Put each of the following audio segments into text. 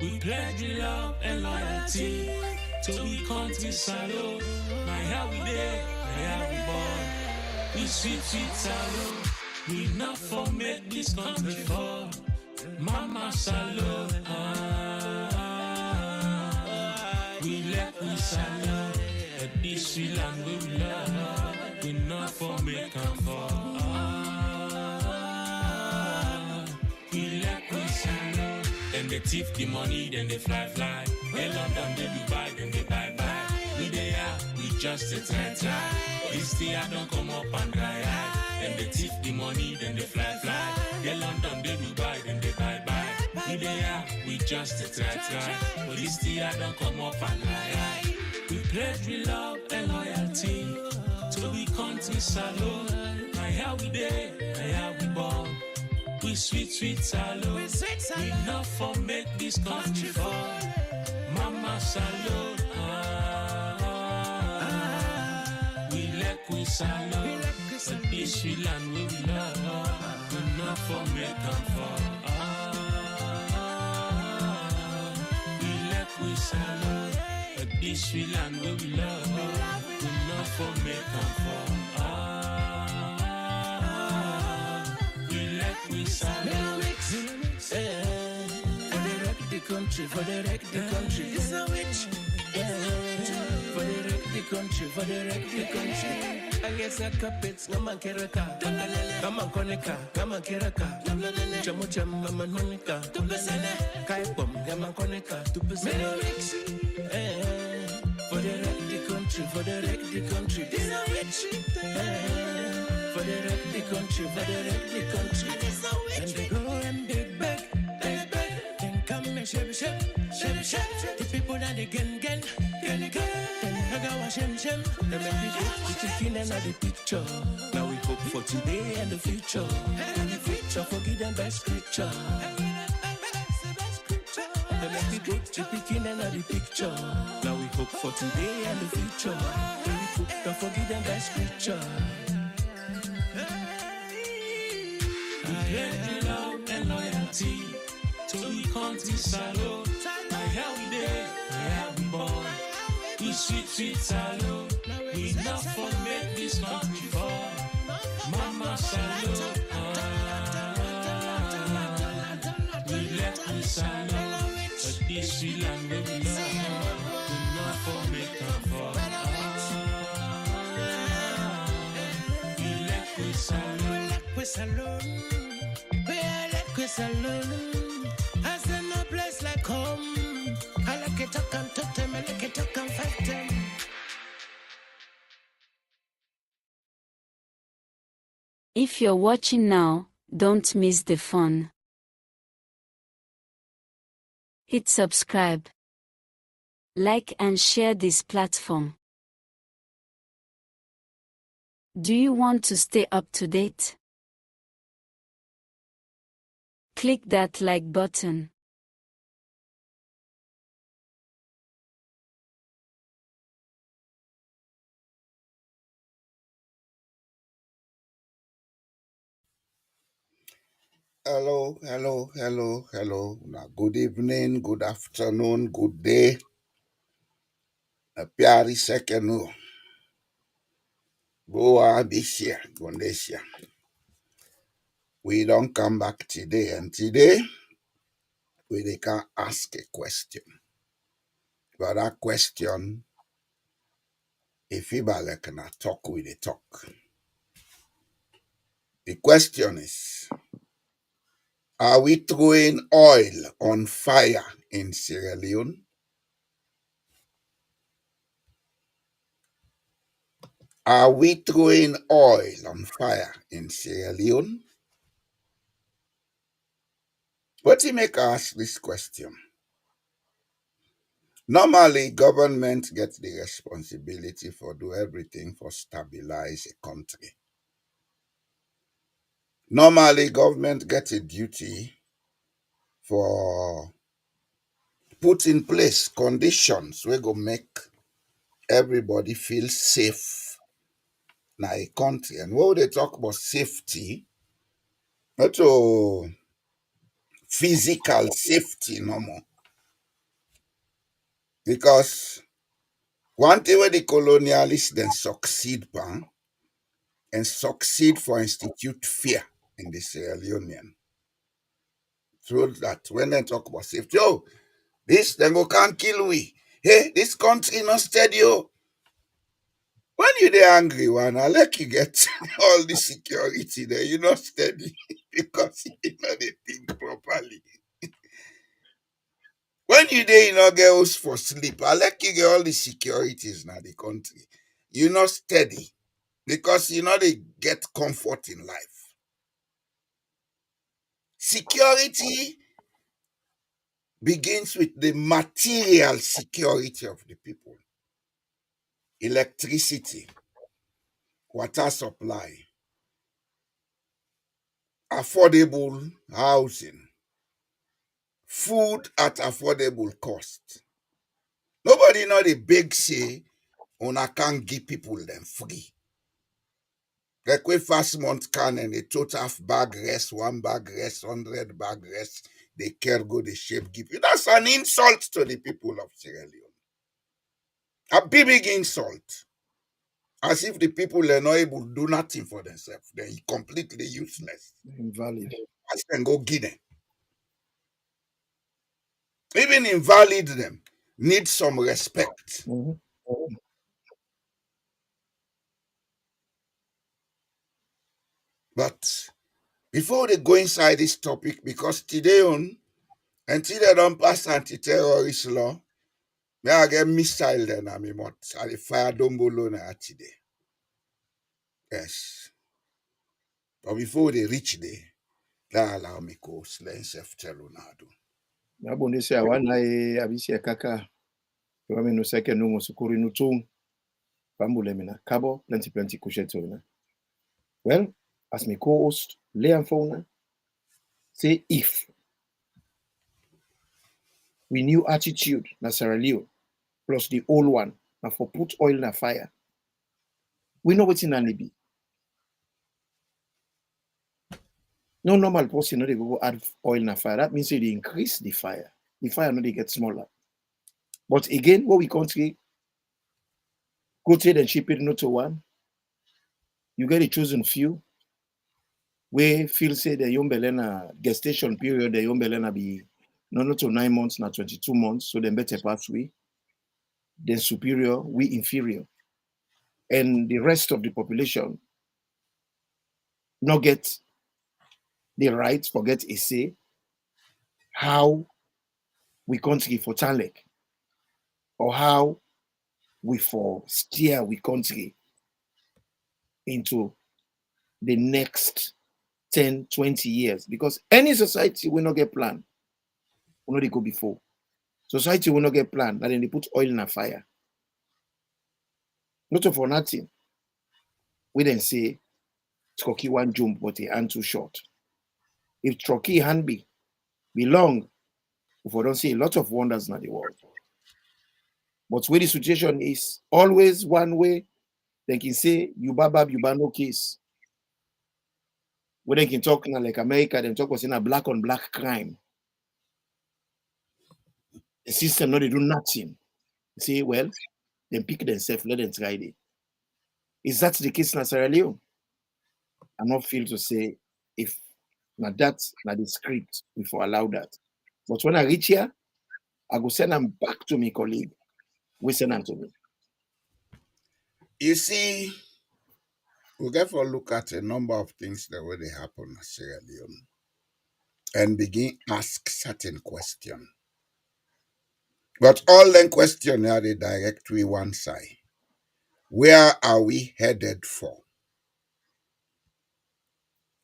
We pledge love and loyalty to we country salute. My how we there, my how we born. We sweet salute. We not for make this country fall. Mama salute. We let we salute. At this sweet land we love. We not for make them fall. We let we salute. Then they thief the money, then they fly. They London, they Dubai, then they buy. We there, we just a try. This year don't come up and dry. Then they thief the money, then they fly. They London, they Dubai, then they buy. We there, we just a try. But this year don't come up and dry. We pledge we love and loyalty to we country salute. My how we there, my how we born. We sweet salute. We not for make this country fall. Mama salute. We let we salute. But this we land we love. We not for make them fall. We let we salute. But this we land we love. We not for make them fall. We salute. For the wreck the country, for the wreck the country. It's a witch. For the wreck the country, for the wreck the country. I guess I carpets, Gaman Keraka, Gaman Konica, Gaman Keraka, Jamucham, Gaman Monica, Kaipom, Gaman Konica, 2%. For the wreck the country, for the wreck the country. It's a witch. For the wreck the country, for the wreck the country. And they go and they beg. Then come and shake. The people that they gen. Then Hagawa shem. They make me go to chicken and the picture. Now we hope for today and the future. And the future, forgive them by scripture. They make me go to chicken and the picture. Now we hope for today and the future. Don't forgive them by scripture. We pledge love and loyalty to we country salute. My how we there, my how we born. We sweet salute. We not for make this country fall. Mama salute. We let we salute. But this we land we love. We not for make them fall. We let we salute. We salute. I say no place like home. I like it, I can touch them, I like it, I can fight them. If you're watching now, don't miss the fun. Hit subscribe, like and share this platform. Do you want to stay up to date? Click that like button. Hello. Now, good evening, good afternoon, good day. A piari sekenu. Boa Bishia, Gondesia. We don't come back today, and today we can ask a question. But that question, if Ibale can talk with a talk. The question is, are we throwing oil on fire in Sierra Leone? Are we throwing oil on fire in Sierra Leone? What do you make ask this question? Normally, government gets the responsibility for do everything for stabilize a country. Normally, government gets a duty for put in place conditions wey go make everybody feel safe na a country. And when they talk about safety, not to physical safety no more. Because one thing where the colonialists then succeed pan and succeed for institute fear in the Sierra Leonean. So that when they talk about safety, oh, this then go can't kill we. Hey, this country not steady. Oh. When you dey angry, one, I like you get all the security there, you not steady because you know they think properly. When you dey, you not get house for sleep. I like you get all the securities now the country. You not steady because you know they get comfort in life. Security begins with the material security of the people. Electricity, water supply, affordable housing, food at affordable cost. Nobody know the big say una can't give people them free. Like we first month can and they total half bag rest, one bag rest, 100 bag rest, they care go the shape give you. That's an insult to the people of Sierra Leone. A big insult. As if the people are not able to do nothing for themselves. They're completely useless. Invalid. As can go give them. Even invalid them need some respect. Mhm. But before they go inside this topic, because today on, until they don't pass anti-terrorist law, may I get missile then I mean what I dey fire Dombolo na today. Yes. But before they reach there, that allow me go slay self telonado. Nabonde se awana abisi kaka. Wame no seke no sukuri no tung. Pambule mina kabo plenty kusheto na. Well, as my co-host Leon Fauna say if we new attitude na Sierra Leone plus the old one na for put oil na fire. We know what's in an be. No normal person no they go add oil na fire. That means they increase the fire. The fire no they get smaller. But again, what we country go trade and ship it not to one. You get a chosen few. We feel say the young belena gestation period, the young belena be not to 9 months, not 22 months, so then better pass we. Then superior, we inferior. And the rest of the population not get the right, forget a say, how we country for talek, or how we for steer we country into the next 10, 20 years. Because any society will not get plan, will not go before. Society will not get plan, and then they put oil in a fire. Not for nothing. We then say Trocky one jump, but the hand too short. If Trocky hand be long, if we don't see a lot of wonders in the world. But where the situation is always one way, they can say you babab, you ban no case. When they can talk like America, they talk was in a black on black crime. The system no, they do nothing. Say, well, then pick themselves, let them try it. Is that the case in Sierra Leone? I'm not feel to say if not that's not the script before allow that. But when I reach here, I go send them back to my colleague. We send them to me. You see, we therefore look at a number of things that will happen in Sierra Leone and begin ask certain questions. But all them questions are they direct to one side. Where are we headed for?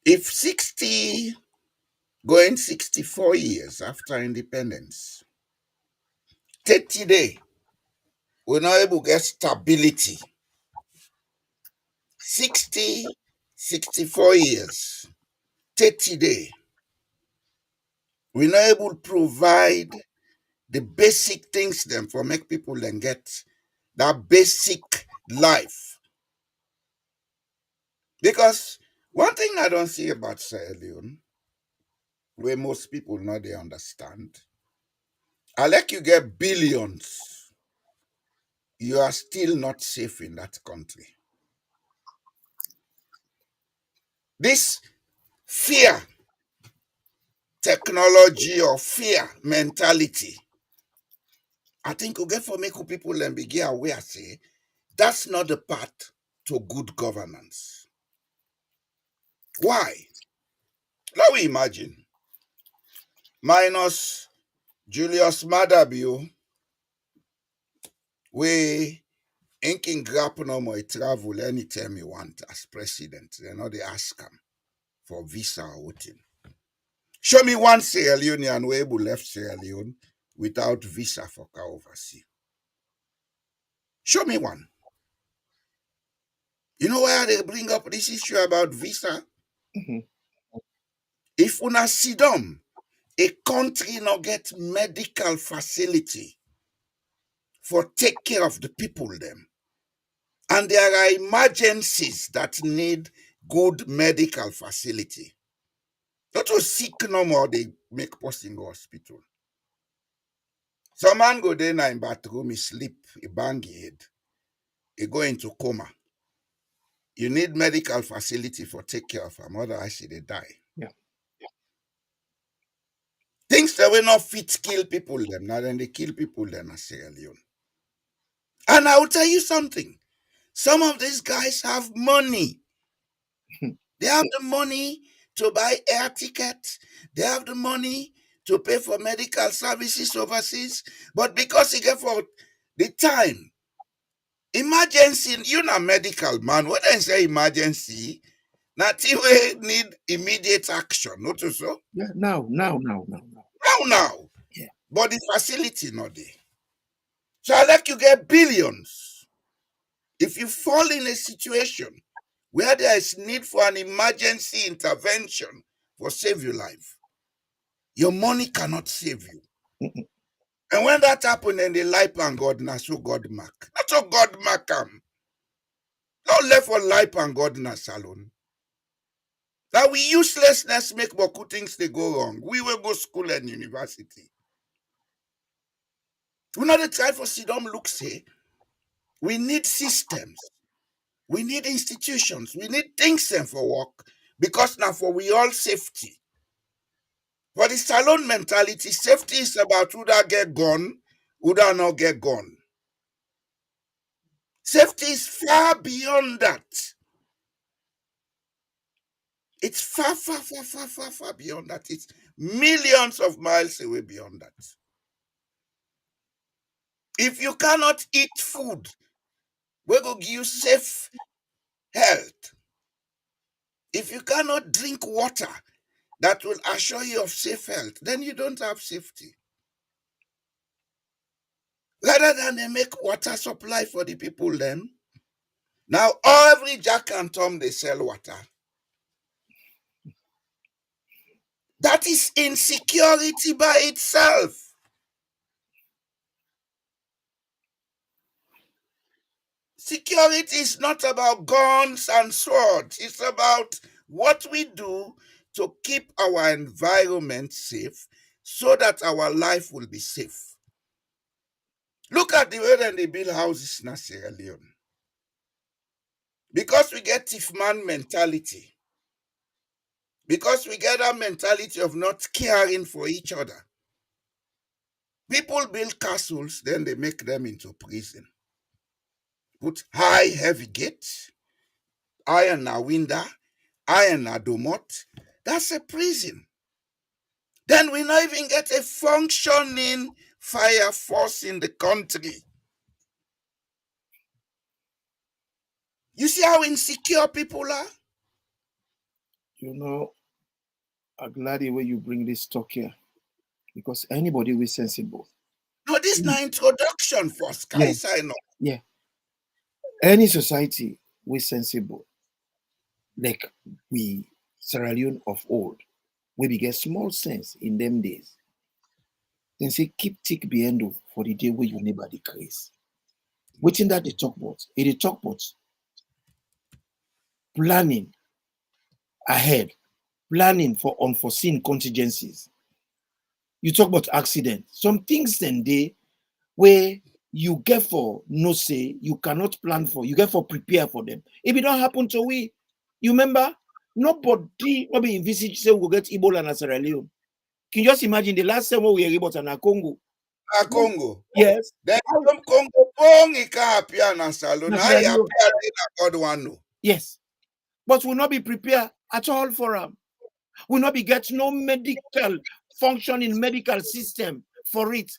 If 60 going 64 years after independence, 30 days, we're not able to get stability. 60, 64 years, 30 days, we're not able to provide the basic things then for make people then get that basic life. Because one thing I don't see about Sierra Leone, where most people know they understand, I like you get billions you are still not safe in that country. This fear technology or fear mentality, I think we get for make people and begin aware say that's not the path to good governance. Why? Now we imagine minus Julius Maada Bio, we inking grab no more travel anytime he want as president. They know they ask him for visa or waiting. Show me one Sierra Leonean who able left Sierra Leone without visa for car overseas. Show me one. You know why they bring up this issue about visa? Mhm. If una sidom, a country not get medical facility for take care of the people them, and there are emergencies that need good medical facility. Not to sick no more, they make person go hospital. Some man go there now in bathroom, he sleep, he bang his head, he go into coma. You need medical facility for take care of him, otherwise they die. Yeah. Things that will not fit kill people them, now then they kill people them as Sierra Leone. And I will tell you something. Some of these guys have money. They have the money to buy air tickets. They have the money to pay for medical services overseas. But because you get for the time, emergency, you're not medical man. When I say emergency, not even need immediate action. Not so. Yeah. Now. Now. Yeah. But the facility not there. So I like you get billions. If you fall in a situation where there is need for an emergency intervention for save your life, your money cannot save you. Mm-mm. And when that happen, then they life and God na so God mark. That's how God mark them. Not left for life and God na salon. Now we uselessness make boku things they go wrong. We will go school and university. We not the try for Sidom look say. We need systems. We need institutions. We need things them for work. Because now for we all safety. For the salon mentality, safety is about who that get gone, who that not get gone. Safety is far beyond that. It's far beyond that. It's millions of miles away beyond that. If you cannot eat food, we go give you safe health. If you cannot drink water that will assure you of safe health, then you don't have safety. Rather than they make water supply for the people then, now every Jack and Tom they sell water. That is insecurity by itself. Security is not about guns and swords. It's about what we do to keep our environment safe so that our life will be safe. Look at the way that they build houses in Sierra Leone. Because we get thief man mentality. Because we get that mentality of not caring for each other. People build castles, then they make them into prison. Put high, heavy gates, iron a window, iron a domot. That's a prison. Then we not even get a functioning fire force in the country. You see how insecure people are? You know, I'm glad the way you bring this talk here. Because anybody with sensible. No, this is not introduction for Sky Yeah. Sign up. Yeah. Any society with sensible, like we Sierra Leone of old, we get small sense in them days. Then say keep tick behind you for the day where you never decrease. Waiting that they talk about. They talk about planning ahead, planning for unforeseen contingencies. You talk about accidents. Some things then they where you get for no say, you cannot plan for, you get for prepare for them. If it don't happen to we, you remember, nobody envisage say we'll get Ebola in Sierra Leone. Can you just imagine the last time we were Ebola in Congo? Congo. Yes. Then from Congo, pong it can appear in Salon. I Sierra Leone. appear in God one no. Yes. But we'll not be prepared at all for them. We'll not be get no medical functioning medical system for it.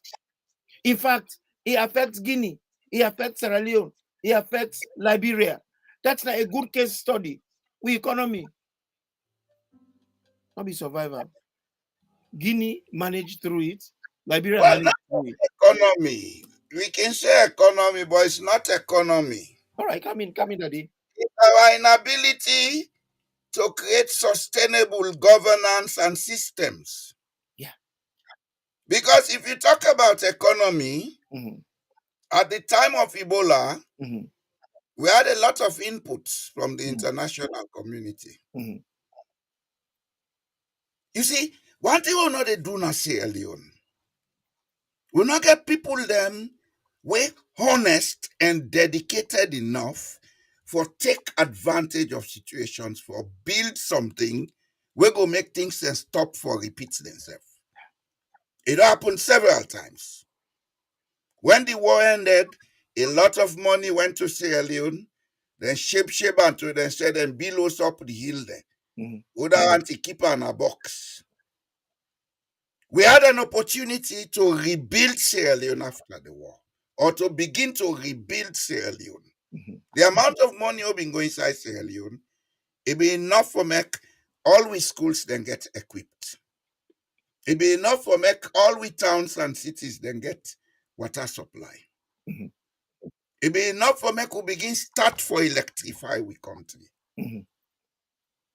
In fact, it affects Guinea, it affects Sierra Leone, it affects Liberia. That's not a good case study. We economy, not be survivor. Guinea managed through it. Liberia Well, managed not through it. economy. We can say economy, but it's not economy. All right, come in, Daddy. It's our inability to create sustainable governance and systems. Yeah. Because if you talk about economy, Mm-hmm. at the time of Ebola, Mm-hmm. we had a lot of inputs from the international community. Mm-hmm. You see, one thing we not they do not Sierra Leone. We not get people them way honest and dedicated enough for take advantage of situations, for build something, we go make things and stop for repeat themselves. It happened several times. When the war ended, a lot of money went to Sierra Leone, then shape and to them said and below us up the hill there. Mm-hmm. Would I want to keep her in a box? We had an opportunity to rebuild Sierra Leone after the war, or to begin to rebuild Sierra Leone. Mm-hmm. The amount of money we've been going inside Sierra Leone, it be enough for make all we schools then get equipped. It be enough for make all we towns and cities then get water supply. Mm-hmm. It be enough for make we begin start for electrify we country. Mm-hmm.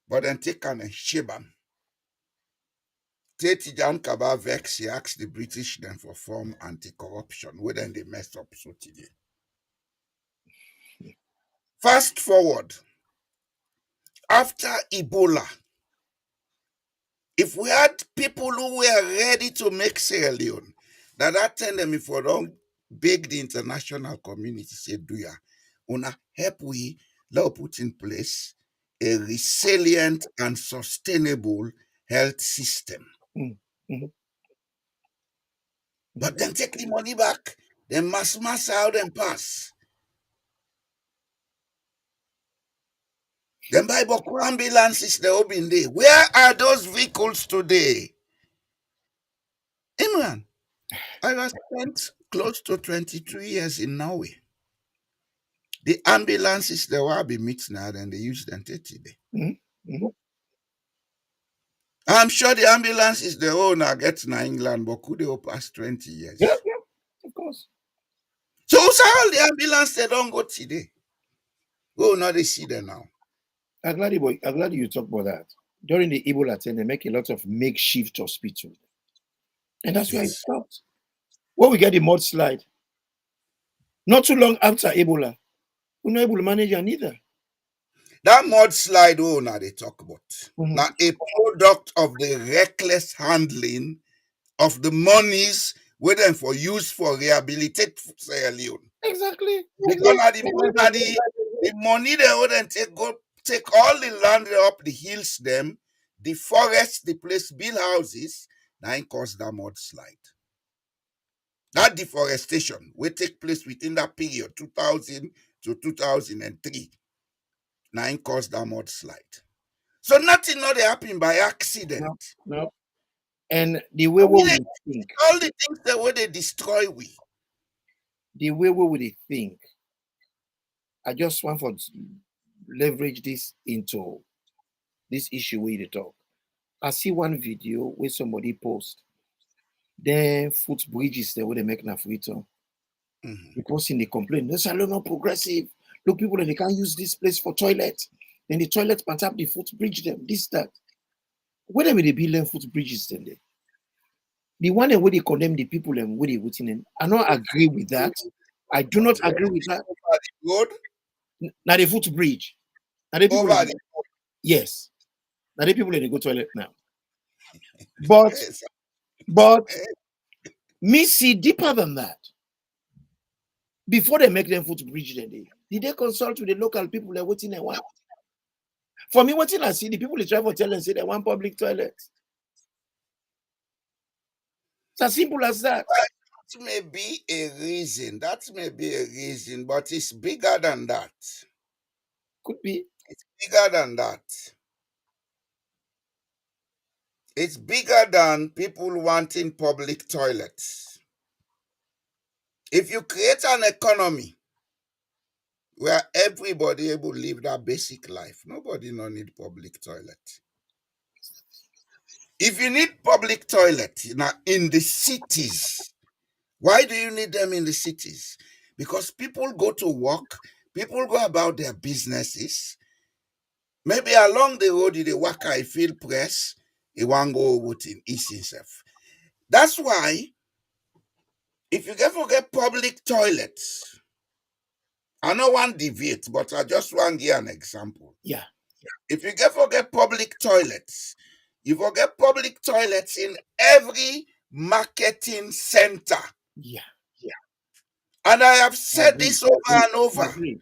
But then take an shebam. Tijan Kaba vex, he asked the British then for form anti-corruption, where then they messed up so today. Fast forward, after Ebola, if we had people who were ready to make Sierra Leone, that tell them if we don't beg the international community, say, do ya, una help we now put in place a resilient and sustainable health system. Mm-hmm. But then take the money back, then mass out and pass. Then buy Boku ambulances the open day. Where are those vehicles today? Imran, I was spent close to 23 years in Norway. The ambulances they will be meet now, and they use them 30 days. Mm-hmm. Mm-hmm. I'm sure the ambulances the owner gets in England, but could they pass 20 years? Yeah, of course. So all the ambulance they don't go today. Oh, now they see them now. I'm glad you talk about that. During the Ebola time, they make a lot of makeshift hospital. And that's why it stopped. When we get the mudslide, not too long after Ebola, we're not able to manage it either. That mudslide, oh, now they talk about. Mm-hmm. Now, a product of the reckless handling of the monies waiting for use for rehabilitate Sierra Leone. Exactly. Because the money they wouldn't take all the land up the hills, them, the forest, the place, build houses, now it cause that mudslide. That deforestation will take place within that period, 2000 to 2003. Now it caused that mudslide. So nothing not happen by accident. No. And the way we think, all the things that way they destroy we. The way we would think, I just want to leverage this into this issue where they talk. I see one video where somebody post then footbridges the way they make Nafrito. Mm-hmm. The person they complain, no, salon not progressive. Look, people they can't use this place for toilet. Then the toilet put up the footbridge them, this, that. Where will they build them footbridges then? The one where they condemn the people and where they putting in. I don't agree with that. I do not agree with that. Road? Now the footbridge. Now the people Over yes. Now the people they go toilet now. But me see deeper than that. Before they make them footbridge, did they consult with the local people? They're waiting a while. For me, what I see, the people they try to tell and say they want public toilets. It's as simple as that. That may be a reason. That may be a reason, but it's bigger than that. Could be. It's bigger than that. It's bigger than people wanting public toilets. If you create an economy where everybody able to live that basic life, nobody no need public toilet. If you need public toilet now in the cities, why do you need them in the cities? Because people go to work, people go about their businesses. Maybe along the road, they work, I feel press, he want go with in east himself. That's why if you get forget public toilets, I don't want deviate, but I just want to give an example. Yeah. If you get forget public toilets, you forget public toilets in every marketing center. Yeah. And I have said Agree. this over and over. Agree.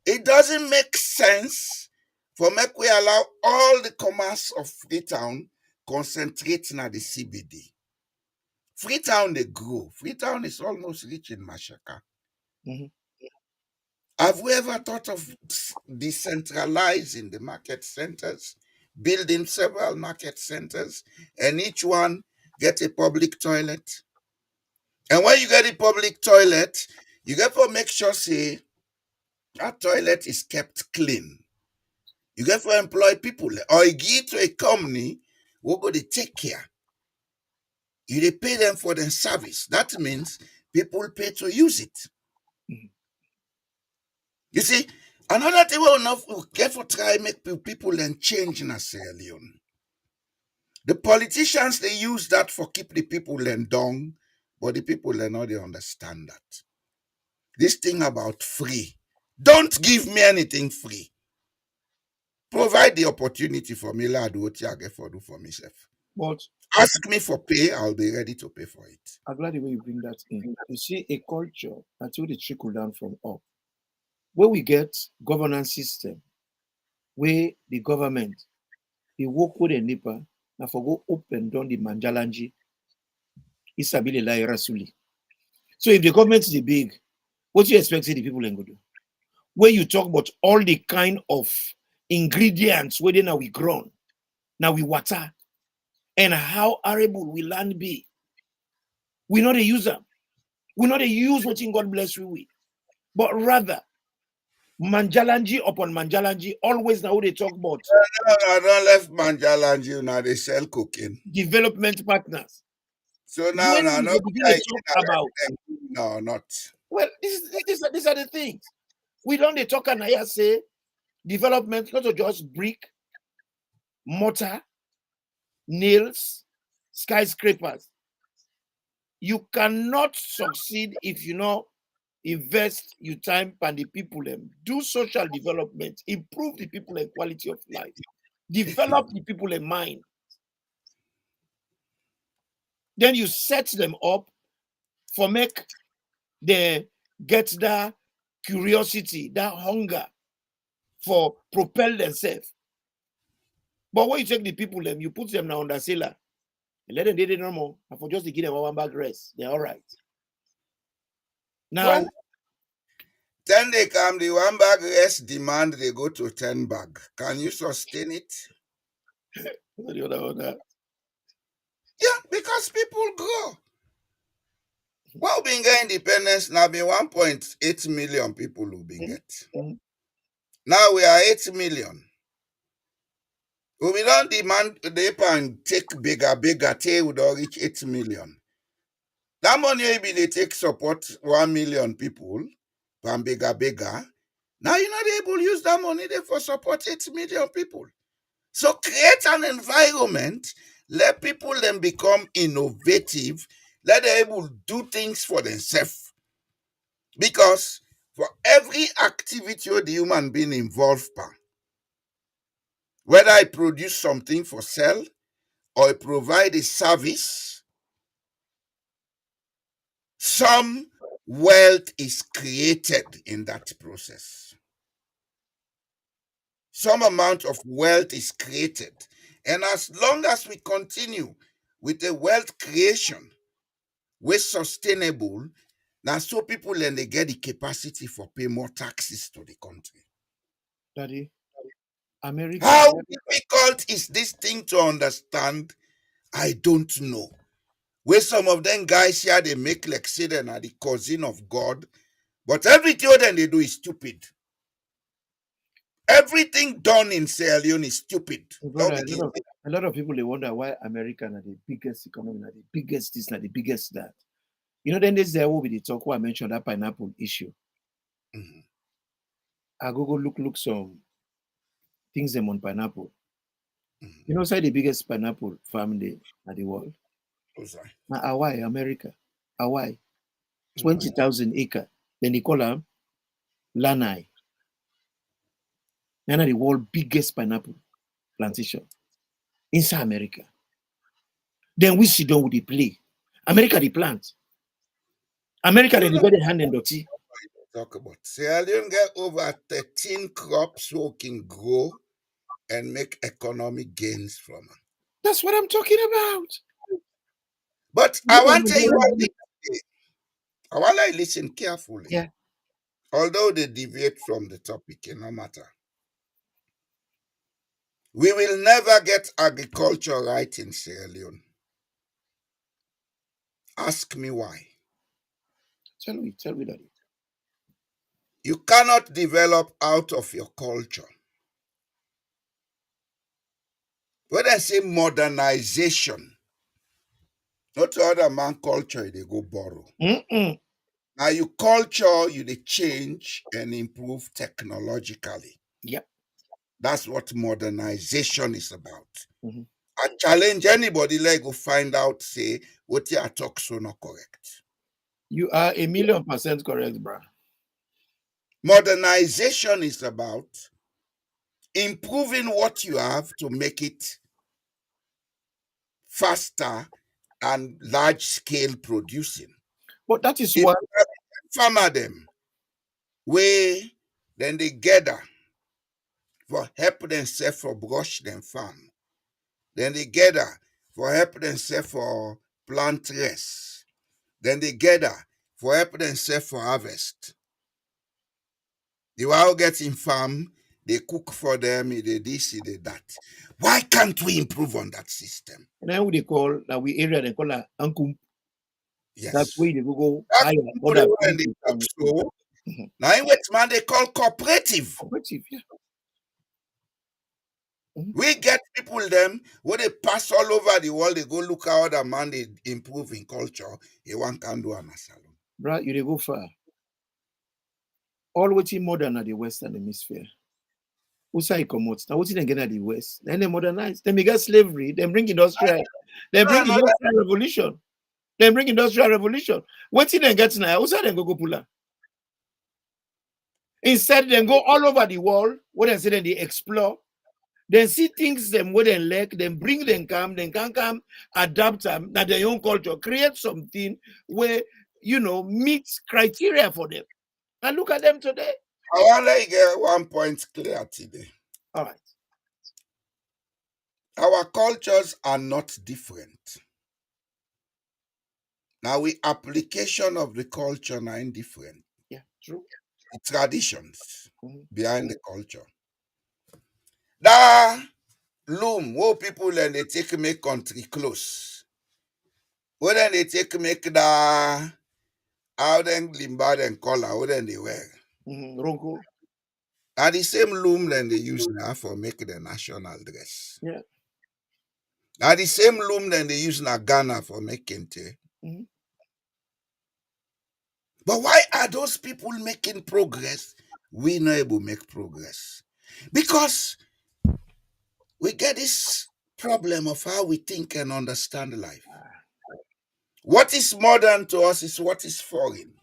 It doesn't make sense for make we allow all the commerce of Freetown concentrate in the CBD. Freetown they grow. Freetown is almost reaching Mashaka. Mhm. Have we ever thought of decentralizing the market centers, building several market centers, and each one get a public toilet? And when you get a public toilet, you get to make sure say that toilet is kept clean. You get to employ people or you give to a company who go to take care. You dey pay them for their service. That means people pay to use it. Mhm. You see, another thing we get for try make people then change in Sierra Leone. The politicians they use that for keep the people then down, but the people they not they understand that. This thing about free. Don't give me anything free. Provide the opportunity for me, lad, what I get for do for myself. But Ask me for pay, I'll be ready to pay for it. I'm glad the way you bring that in. You see, a culture until they trickle down from up. Where we get governance system, where the government, they work with the NIPA, now for go open down the Manjalanji, Isabile Lai Rasuli. So if the government is big, what you expect the people ain't go do? Where you talk about all the kind of ingredients where they now we grown, now we water, and how arable we land be. We not a user. We not a use what in God bless we with. But rather, Manjalanji upon Manjalanji, always now they talk about No, don't left Manjalanji, now they sell cooking. development partners. So now, When no, we no, go begin to talk about, no, not. well, these are the things. We don't they talk and I say development, not just brick, mortar, nails, skyscrapers. You cannot succeed if you not invest your time and the people and do social development, improve the people and quality of life, develop the people in mind. Then you set them up for make they get that curiosity, that hunger for propel themselves. But when you take the people them, you put them now under sailor, and let them do it normal, and for just to give them one bag rest, they're all right. Now, Well, 10 they come, the 1 bag rest demand, they go to 10 bag. Can you sustain it? the other one, Yeah, because people grow. Well, being independence now be 1.8 million people who been get. Mhm. Now we are 8 million. We don't demand they can take bigger till we don't reach 8 million. That money maybe they take support 1 million people from bigger. Now you're not able to use that money there for support 8 million people. So create an environment, let people then become innovative, let them able to do things for themselves. Because for every activity the human being involved in, whether I produce something for sale or I provide a service, some wealth is created in that process. Some amount of wealth is created. And as long as we continue with the wealth creation, we're sustainable. Now, so people then they get the capacity for pay more taxes to the country. Daddy, America. How difficult is this thing to understand? I don't know. Where some of them guys here they make like say they are the cousin of God, but everything then they do is stupid. Everything done in Sierra Leone is stupid. Brother, a lot of people they wonder why America are the biggest economy, are the biggest this, not the biggest that. You know, then there's there will be the talk where I mentioned that pineapple issue. Mhm. I go look some things them on pineapple. Mhm. You know, say the biggest pineapple farm in the world. Those are- Now Hawaii, America. Hawaii. Mhm. 20,000 acre. Then they call them Lanai. Now the world biggest pineapple plantation inside America. Then we sit down with the play. America the plant. America they got the hand and dirty. Talk about Sierra Leone get over 13 crops who can grow and make economic gains from them. That's what I'm talking about. But I want to tell you one thing. I want to listen carefully. Yeah. Although they deviate from the topic, no matter. We will never get agriculture right in Sierra Leone. Ask me why. Tell me that. You cannot develop out of your culture. When I say modernization, not other man culture they go borrow. Mm-mm. Now you culture, you they change and improve technologically. Yep. That's what modernization is about. Mhm. I challenge anybody like go find out, say, what you are talk so not correct. You are 1,000,000% correct, bro. Modernization is about improving what you have to make it faster and large scale producing. But that is If why farmer them, we then they gather for help themselves for brush them farm. Then they gather for help themselves for plant rest. Then they gather for help themselves for harvest. They were all getting farm, they cook for them, they this, they that. Why can't we improve on that system? now what they call that we area they call that Ankum. Yes. That's where they go That's higher. what Other when they people talk so. Mhm. Now in what man they call cooperative. Cooperative, yeah. We get people them where they pass all over the world, they go look how other man they improve in culture. They one can do an salon. Bro, you they go far. All waiting modern at the Western Hemisphere. Usai commode. Now what's it get at the West? Then they modernize. Then we get slavery. Then bring industrial. Then bring industrial revolution. Then bring industrial revolution. What's it then get now? Usai then go pull up. Instead, then go all over the world. What they say, then they explore. Then see things them where they lack, then bring them come, then can come, adapt them, that their own culture, create something where meets criteria for them. And look at them today. I want to get 1 point clear today. All right. Our cultures are not different. Now, we application of the culture are indifferent. Yeah, true. The traditions behind the culture. That loom, what people and they take make country close. What then they take make the how then limba and color, what then they wear. Ronco. And the same loom then they use now for make the national dress. Yeah. Now the same loom then they use na Ghana for making tea. But why are those people making progress? We not able to make progress. Because we get this problem of how we think and understand life. What is modern to us is what is foreign.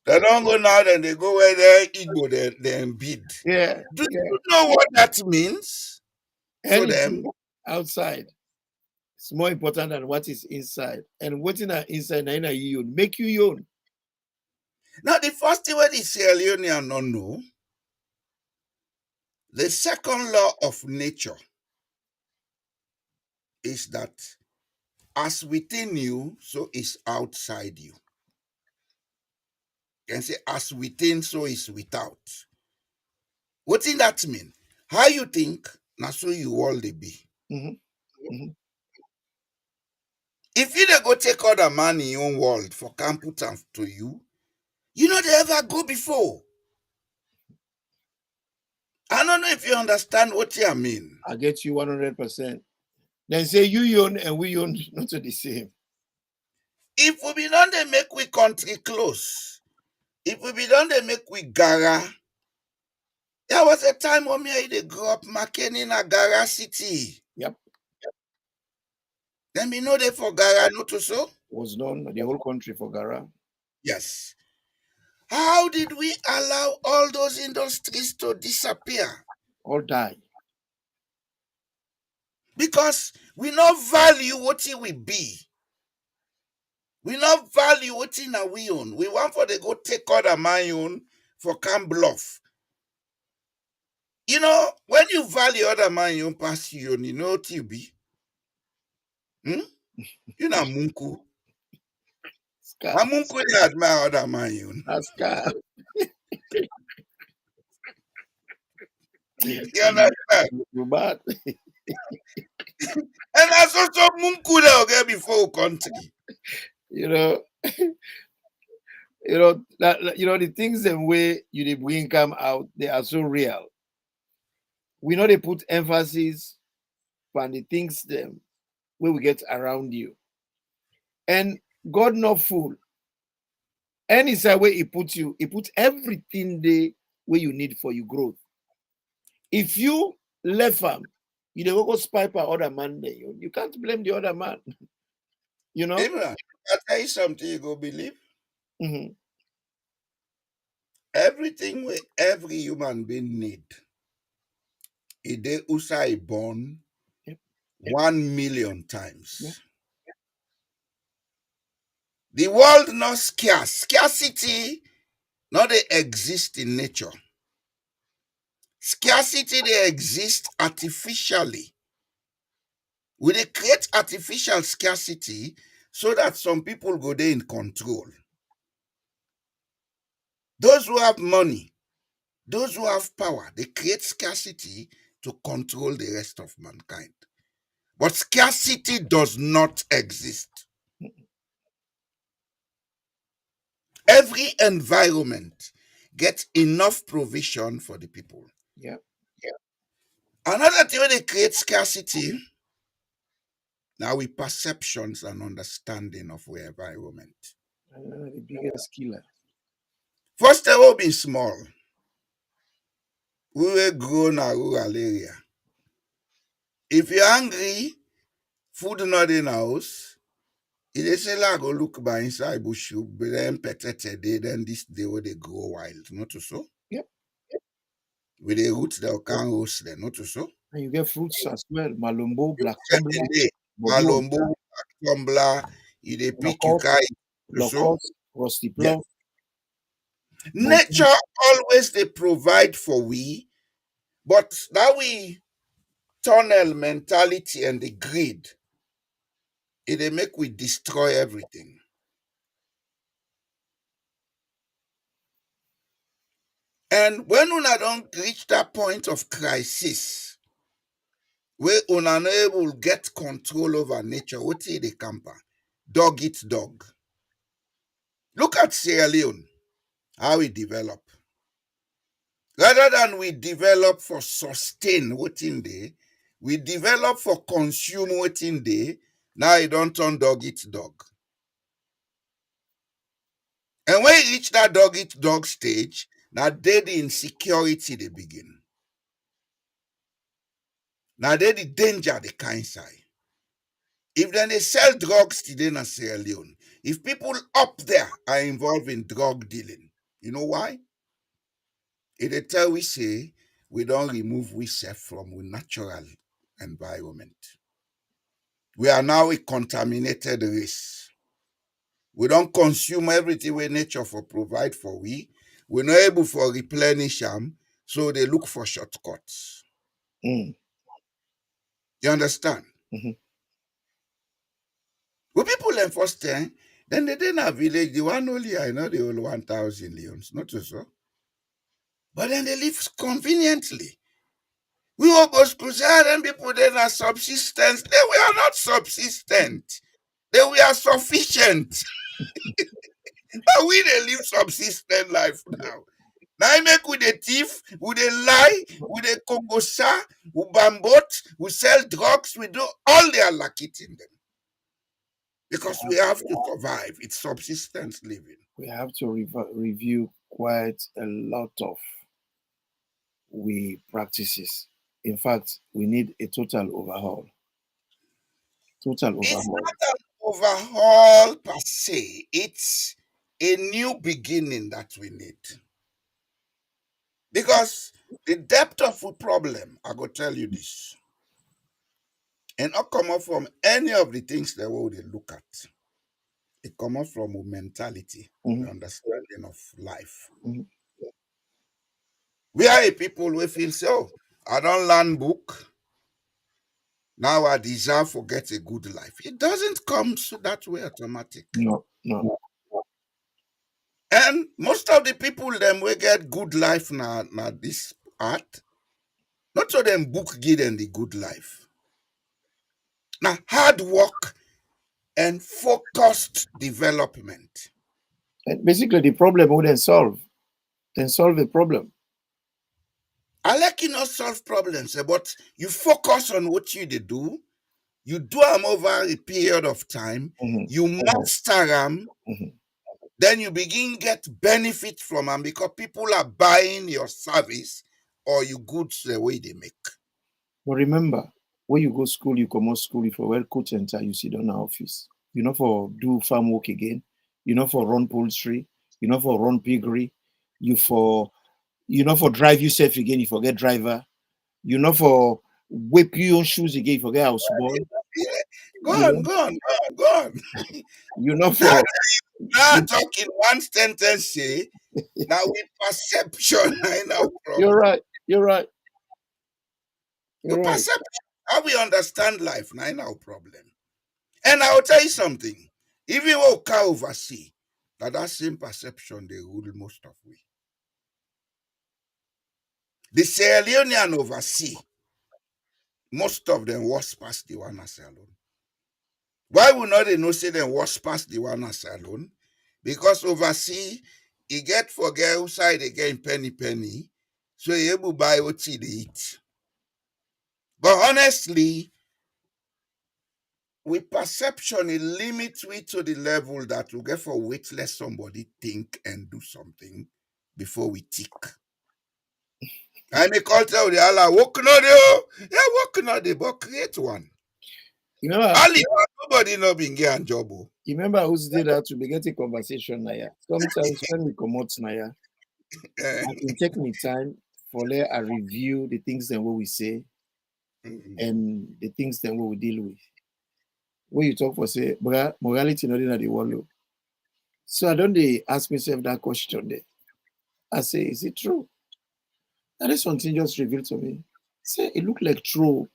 They don't go now, then they go where they Igbo, they bid. Yeah. Do you know what that means for them? Outside. It's more important than what is inside. And what's in our inside, na you make you yon. Now, the first thing what the Sierra Leonean don't know, the second law of nature is that as within you, so is outside you. You can say as within, so is without. What does that mean? How you think, now so you all they be. If you dey go take other man in your own world for can put am to you, you know they ever go before. I don't know if you understand what I mean. I get you 100%. Then say you yon and we yon not the same. If we be done, they make we country close. If we be done, they make we gara. There was a time when me they grew up marking in a gara city. Yep. Then we know they for gara, not to so. Was known the whole country for Gara. Yes. How did we allow all those industries to disappear? All die. Because we not value what it will be. We not value what in a we own. We want for they go take other my own for can bluff. You know, when you value other man own pass you own, you know what you be? You know munku. Scar. A munku they admire other man own. Scar. You understand? You bad. And that's also munku they get before country. You know, the things the way you bring come out, they are so real. We know they put emphasis on the things them where we get around you. And God not fool. Any side where he puts you, he puts everything there where you need for your growth. If you left him, you never go spy for other man there. You can't blame the other man. You know? Abraham, I tell you something you go believe. Mm-hmm. Everything where every human being need. It dey usai born 1 million times. Yep. The world not scarce. Scarcity not they exist in nature. Scarcity they exist artificially. We dey create artificial scarcity so that some people go there in control. Those who have money, those who have power, they create scarcity to control the rest of mankind. But scarcity does not exist. Every environment gets enough provision for the people. Yeah. Another thing when they create scarcity, now with perceptions and understanding of our environment. The biggest killer. First of all, being small. We will grow in a rural area. If you're hungry, food not in house, it is say like go look by inside bush, but then petete day, then this day where they grow wild, not so. Yep. With the roots they can roast them, not so. And you get fruits as well. Malumbo, black Certain tumbler, day, Malombo, black tumbler, you dey pick you locust, carry, so. locust, rusty plum. Nature always they provide for we, but that we tunnel mentality and the greed, it they make we destroy everything. And when una don't reach that point of crisis, where una no able get control over nature, what is the camper? Dog eat dog. Look at Sierra Leone, how it develop. Rather than we develop for sustain waiting day, we develop for consume waiting day. Now it don't turn dog eat dog. And when you reach that dog eat dog stage, now they the insecurity they begin. Now they the danger they kind side. If then they sell drugs today in Sierra Leone, if people up there are involved in drug dealing, you know why? It they tell we say we don't remove we self from our natural environment. We are now a contaminated race. We don't consume everything where nature for provide for we. We're not able for replenish them, so they look for shortcuts. Mm. You understand? Mhm. When people enforce 10, then they didn't have village, the one only I know the whole 1,000 leons, not so. But then they live conveniently. We all go to crusade and people then are subsistence. They were not subsistent. They were sufficient. But we they live subsistent life now. Now I make with a thief, with a lie, with a kongosa, with bambot, we sell drugs, we do all they are lucky in them. Because we have to survive. It's subsistence living. We have to review quite a lot of we practices. In fact, we need a total overhaul. Total It's overhaul. not an overhaul per se. It's a new beginning that we need. Because the depth of the problem, I go tell you this, and not come up from any of the things that we look at. It come up from a mentality, the Mhm. understanding of life. Mhm. We are a people who feel so. I don't learn book. Now I deserve to get a good life. It doesn't come so that way automatic. No, no. And most of the people them we get good life now this art. Not so them book give them the good life. Now hard work and focused development. And basically, the problem wouldn't solve. Then solve the problem. I like you not solve problems, but you focus on what you do. You do them over a period of time. Mhm. You master them. Mhm. Then you begin get benefit from them because people are buying your service or your goods the way they make. But remember, when you go school, you come out school, if you well coach enter, you sit down in office. You know for do farm work again. You know for run poultry. You know for run piggery. You for drive yourself again, you forget driver. You know for whip your own shoes again, you forget house boy. Yeah. Go You on, know, go on, go on, go on. you know Now, for now talking one sentence say, now with perception, I know you're problem. right. You're right. You're With right. perception, how we understand life, now in our problem. And I'll tell you something. Even when we can oversee, that same perception they rule most of we. The Sierra Leonean oversee, most of them was past the one as alone. Why would not they know say them was past the one as alone? Because oversee, he get for get outside again penny, so he able buy what he eat. But honestly, with perception, it limits we to the level that we get for wait let somebody think and do something before we tick. And they call tell the Allah, work not there. Yeah, work not there, but create one. You remember, Ali, nobody no being get job. you remember who's did that to be getting conversation Naya. Sometimes when we come out Naya, I can take me time for let I review the things that what we say and the things that what we deal with. When you talk for say, morality not in the world. So I don't they ask myself that question there. I say, is it true? And then something just revealed to me. Say it looked like true.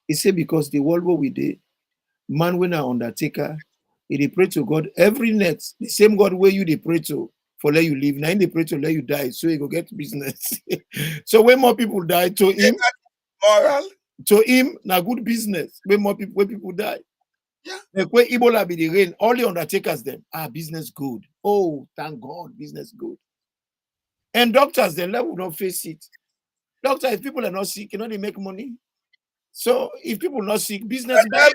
He said because the world what we did, man when I undertaker, he pray to God every night. The same God where you they pray to for let you live. Now they pray to let you die, so you go get business. So when more people die Moral? to him, now good business. When people die. Yeah. Like when Ebola be the rain, all the undertakers them. Business good. Oh, thank God, business good. And doctors, they will not face it. Doctor, if people are not sick, they make money. So if people are not sick, business bad.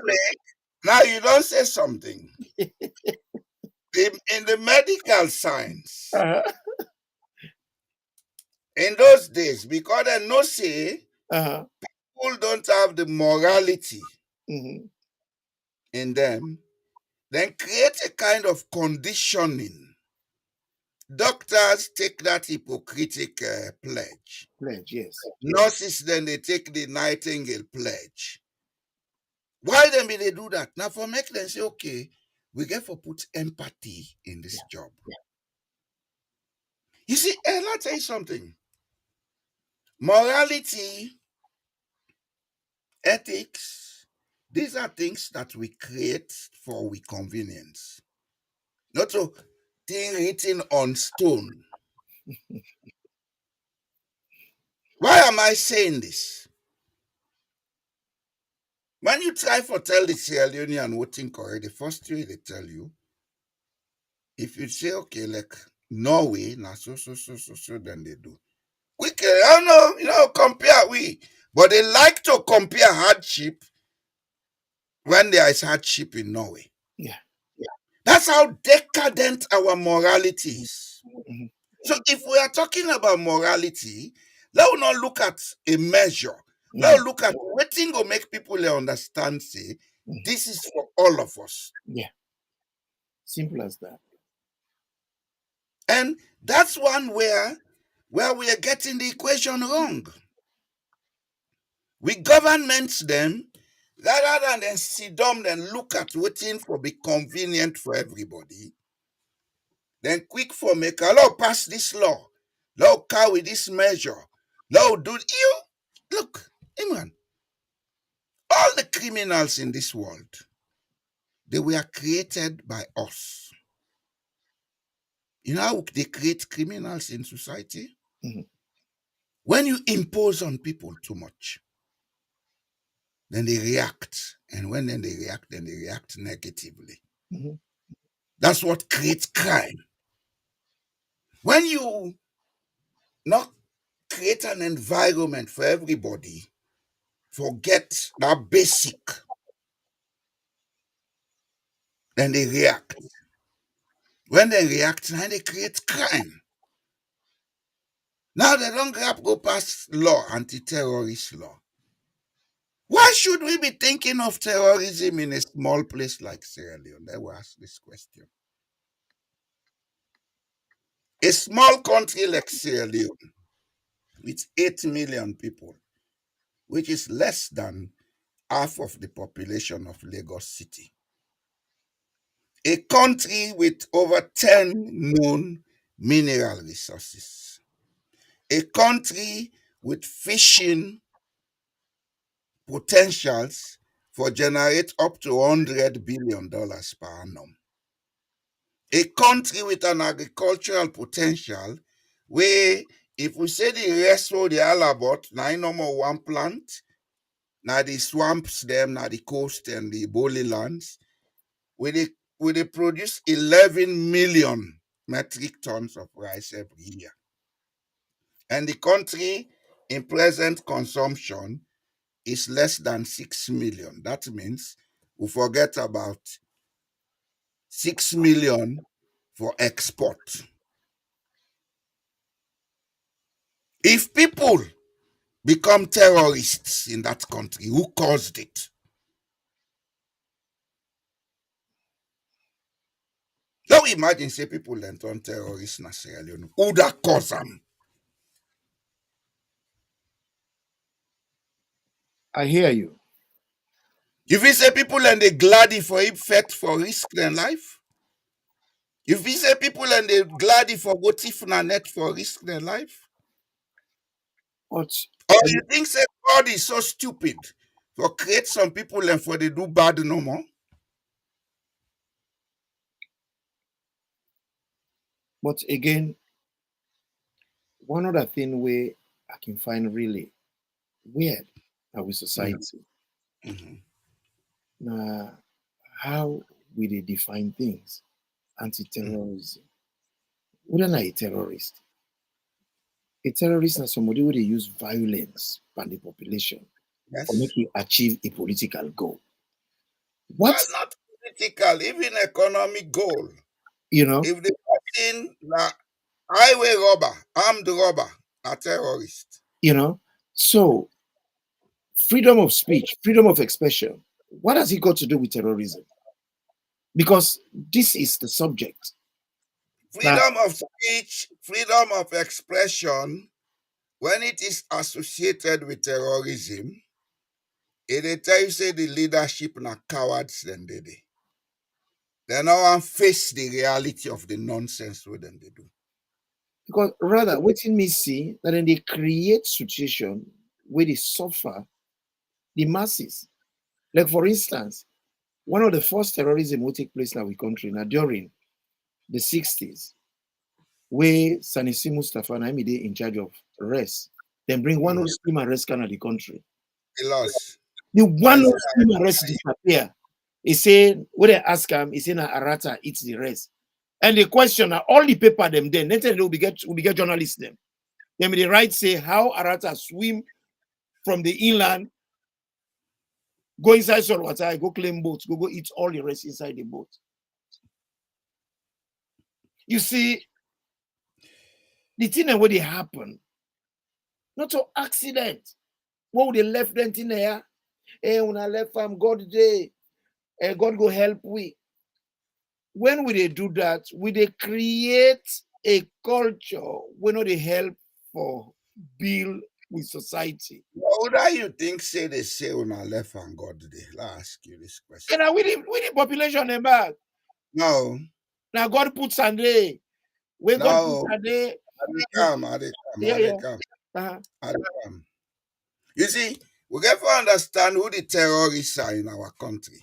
Now you don't say something. In the medical science, Uh-huh. in those days, because they no say Uh-huh. people don't have the morality Mhm. in them, then create a kind of conditioning. Doctors take that Hippocratic pledge. Pledge, yes. Nurses then they take the Nightingale pledge. Why them be they do that? Now for make them say, okay, we get for put empathy in this job. You see, and I'll tell you something. Morality, ethics, these are things that we create for we convenience. Not so thing written on stone. Why am I saying this? When you try for tell the Sierra Leonean what think correct, the first thing they tell you, if you say okay, like Norway, now so, then they do. We can, I don't know, compare we, but they like to compare hardship when there is hardship in Norway. Yeah. That's how decadent our morality is. Mhm. So if we are talking about morality, let us not look at a measure. Let us look at what thing will make people understand, say, this is for all of us. Yeah. Simple as that. And that's one where we are getting the equation wrong. We governments them, rather than then sit down and look at waiting for be convenient for everybody, then quick for make a law pass this law, law carry this measure, law do you look, Imran, all the criminals in this world, they were created by us. You know how they create criminals in society? Mhm. When you impose on people too much, then they react. And when then they react negatively. Mhm. That's what creates crime. When you not create an environment for everybody, forget that basic, then they react. When they react, now they create crime. Now they don't go past law, anti-terrorist law. Why should we be thinking of terrorism in a small place like Sierra Leone? Let me ask this question. A small country like Sierra Leone, with 8 million people, which is less than half of the population of Lagos City. A country with over 10 known mineral resources. A country with fishing potentials for generate up to $100 billion per annum. A country with an agricultural potential where if we say the rest of the Alabot, now no more one plant, now the swamps them, now the coast and the bowly lands, where they produce 11 million metric tons of rice every year. And the country in present consumption is less than 6 million. That means we forget about 6 million for export. If people become terrorists in that country, who caused it? Now imagine say people then turn terrorists in Sierra Leone. Who that cause them? I hear you. If you say people and they gladdy for him fet for risk their life, if you say people and they gladdy for go thief na net for risk their life, But or you think say God is so stupid for create some people and for they do bad no more? again, one other thing where I can find really weird our society. Mhm. Now, how we they define things? Anti-terrorism. What are a terrorist? A terrorist is somebody who they use violence by the population for Yes. make you achieve a political goal. What Well, not political, even economic goal. you know, If the person na highway robber, armed robber, a terrorist. you know. So freedom of speech, freedom of expression. What has it got to do with terrorism? Because this is the subject. Now, Freedom of speech, freedom of expression, when it is associated with terrorism, They tell you say the leadership na cowards then they. They no one face the reality of the nonsense with them they do. Because rather, waiting me see that then they create situation where they suffer the masses. Like for instance, one of the first terrorism will take place in our country now during the 60s, where Sanusi Mustafa and Amide in charge of arrest. Then bring one of scheme arrest kind of the country. They lost. The one of scheme arrest disappear. He said, when they ask him, he said, Arata eats the rest. And the question, all the paper them then they will get journalists them. Then the right say how Arata swim from the inland, go inside salt water, go claim boats, go eat all the rest inside the boat. You see, the thing that would happen, not to accident. What would they left them in there? Hey, when I left from God day, God go help we. When we they do that, we they create a culture when they help for build with society. What do you think say they say on our left and God today? I'll ask you this question. And we the population them back. No. Now God puts Sunday. When No. God puts Sunday. You see, we get to understand who the terrorists are in our country.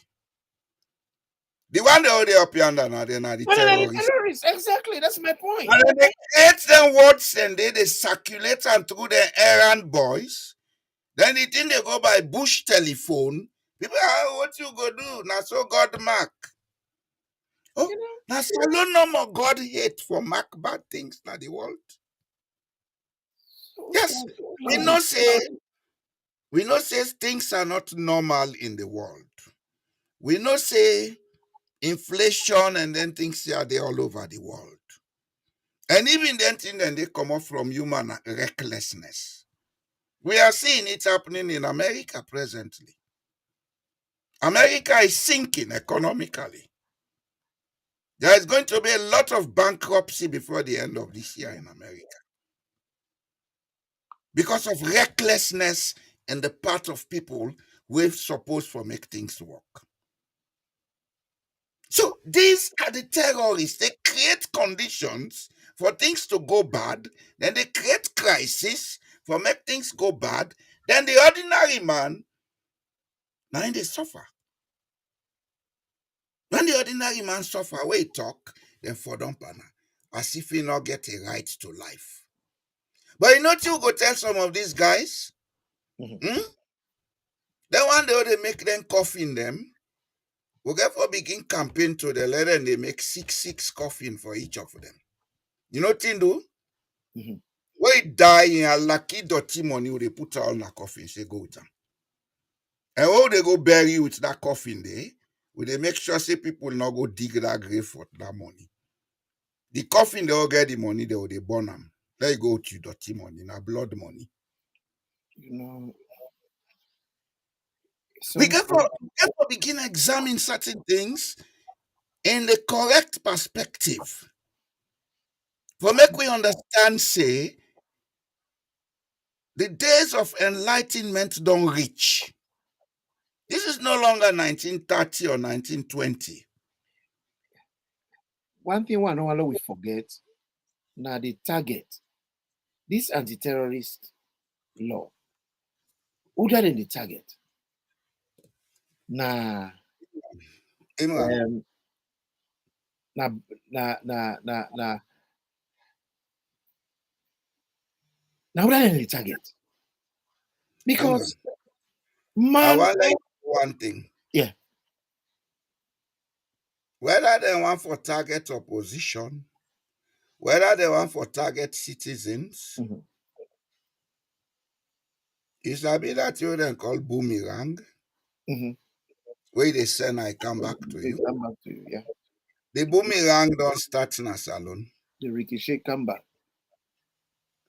The one they up yonder now, they're not the terrorists. Exactly, that's my point. And then they create them words and they circulate and through the errand boys. Then the thing they go by bush telephone. People are what you go do? Now so God mark. Oh, now so no more God hate for mark bad things in the world. Yes, we know say things are not normal in the world. We know say inflation and then things are there all over the world. And even then thing then they come up from human recklessness. We are seeing it happening in America presently. America is sinking economically. There is going to be a lot of bankruptcy before the end of this year in America. Because of recklessness on the part of people we're supposed to make things work. So these are the terrorists. They create conditions for things to go bad. Then they create crises for make things go bad. Then the ordinary man, now they suffer. When the ordinary man suffer, where he talk, then for don't panna, as if he not get a right to life. But you know you go tell some of these guys, Then one day they make them coffin them. We get for begin campaign to the letter and they make six coffin for each of them. You know what they do? When he die in a lucky dirty money, they put all in a coffin, say go with them. And when they go bury with that coffin there, they make sure say people not go dig that grave for that money. The coffin they all get the money, they burn them. Let go to dirty money, now blood money. You know, We get to begin examine certain things in the correct perspective. For make we understand, say, the days of enlightenment don't reach. This is no longer 1930 or 1920. One thing we know we forget, now the target, this anti-terrorist law, other than the target, now other than the target. Because man, I want like one thing. Yeah. Whether they want for target opposition, whether they want for target citizens, it's a bit that you then call boomerang. Where they send I come back to you. Come back to you, yeah. The boomerang don't start in a salon. The ricochet come back.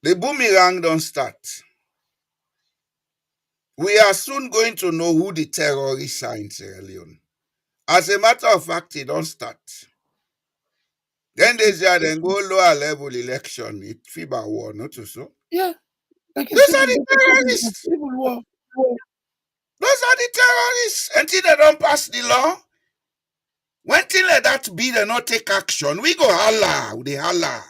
The boomerang don't start. We are soon going to know who the terrorists are in Sierra Leone. As a matter of fact, it don't start. Then they say then go lower level election. It FIBA war, not so. Yeah. These are the terrorists. Those are the terrorists. Until they don't pass the law, when thing like that be, they not take action. We go holla, they holla.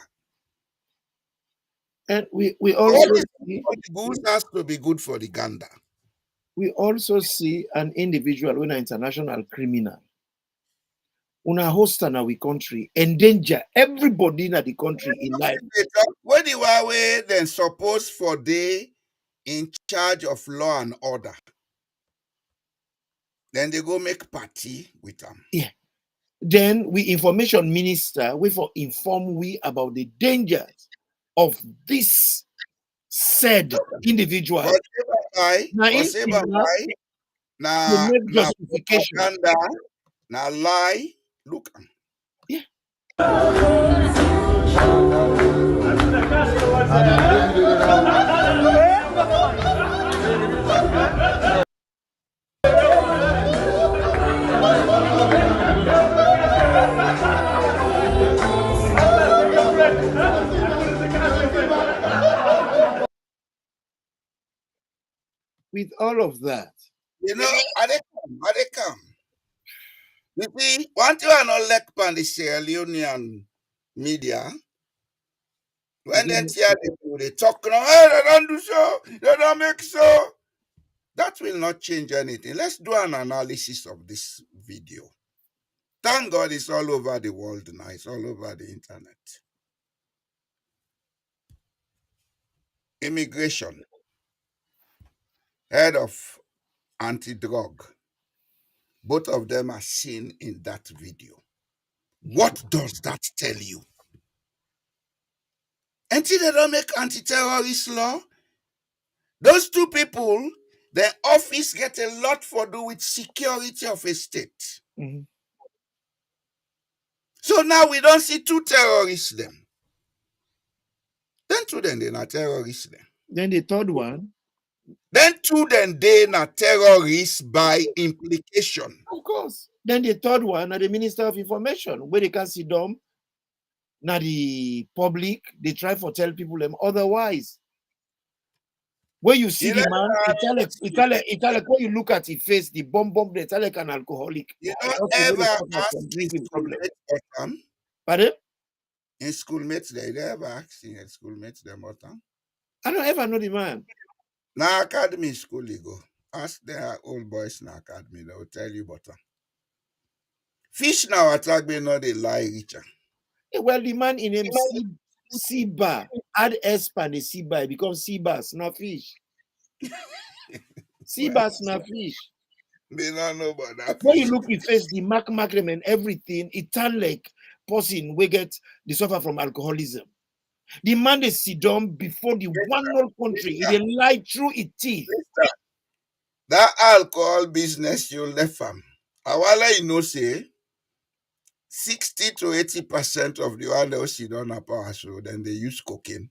And we All also the see, goods has to be good for the gander. we also see an individual when an international criminal. Una host in our country, endanger everybody in the country in life. When the Huawei then suppose for they in charge of law and order, then they go make party with them. Yeah. Then we information minister, we for inform we about the dangers of this said individual. Now, Na make justification. propaganda, na lie. Look. Yeah. With all of that, You know, are they come? You see, one thing I not like on the Sierra Leonean media, when they hear people, they talk, hey, they don't do so, they don't make so. That will not change anything. Let's do an analysis of this video. Thank God it's all over the world now. It's all over the internet. Immigration, head of anti-drug. Both of them are seen in that video. What does that tell you? Until they don't make anti-terrorist law, those two people, their office get a lot for do with security of a state. mm-hmm. So now we don't see two terrorists them. Then two then they not terrorists them. Then the third one. Then two then they not terrorists by implication. Of course. Then the third one are the Minister of Information, where they can see them. Now the public, they try for tell people them otherwise. When you see the man, it's like when you look at his face, the bomb, it's like an alcoholic. You don't ever ask drinking problem. Pardon? In schoolmates, they never ask in schoolmates them what time? I don't ever know the man. Now academy school you go. Ask their old boys in academy, they will tell you but fish now attack me not they lie richer. Well, the man in him sea bar, add S pan the sea bar, it becomes sea bass, not fish. Sea bass, not fish. They don't know about that. When you look at face, the mark them and everything, it turn like person we get the suffer from alcoholism. The man they sit down before the one whole country, it lie through its teeth. That alcohol business you left from. Awala you know say 60 to 80% of the one they sit down at power so then they use cocaine.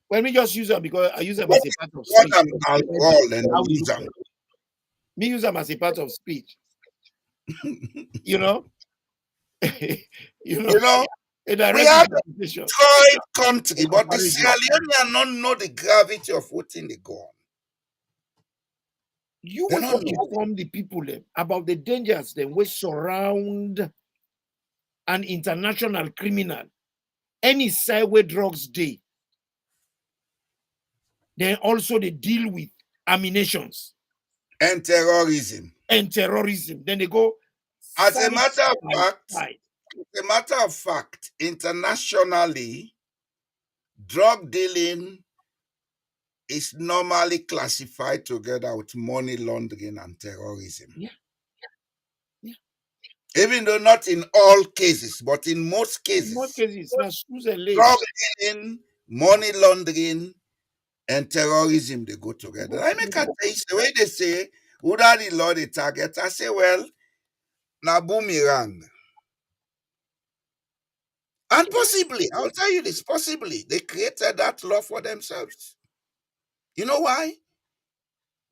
Well, me just use them because I use them as a part of speech. Alcohol and use them. Me use them as a part of speech. You know? you know? We have a Detroit country, but the Sierra Leoneans don't know the gravity of what they go on. You will inform the people about the dangers that will surround an international criminal. Any side where drugs day. Then also they deal with ammunitions. And terrorism. Then they go. As a matter of fact, internationally, drug dealing is normally classified together with money laundering and terrorism. Yeah. Even though not in all cases, but in most cases. Drug dealing, money laundering, and terrorism, they go together. I make a taste the way they say, who are the law they target? I say, well, na boomerang. And possibly, I'll tell you this, possibly, they created that law for themselves. You know why?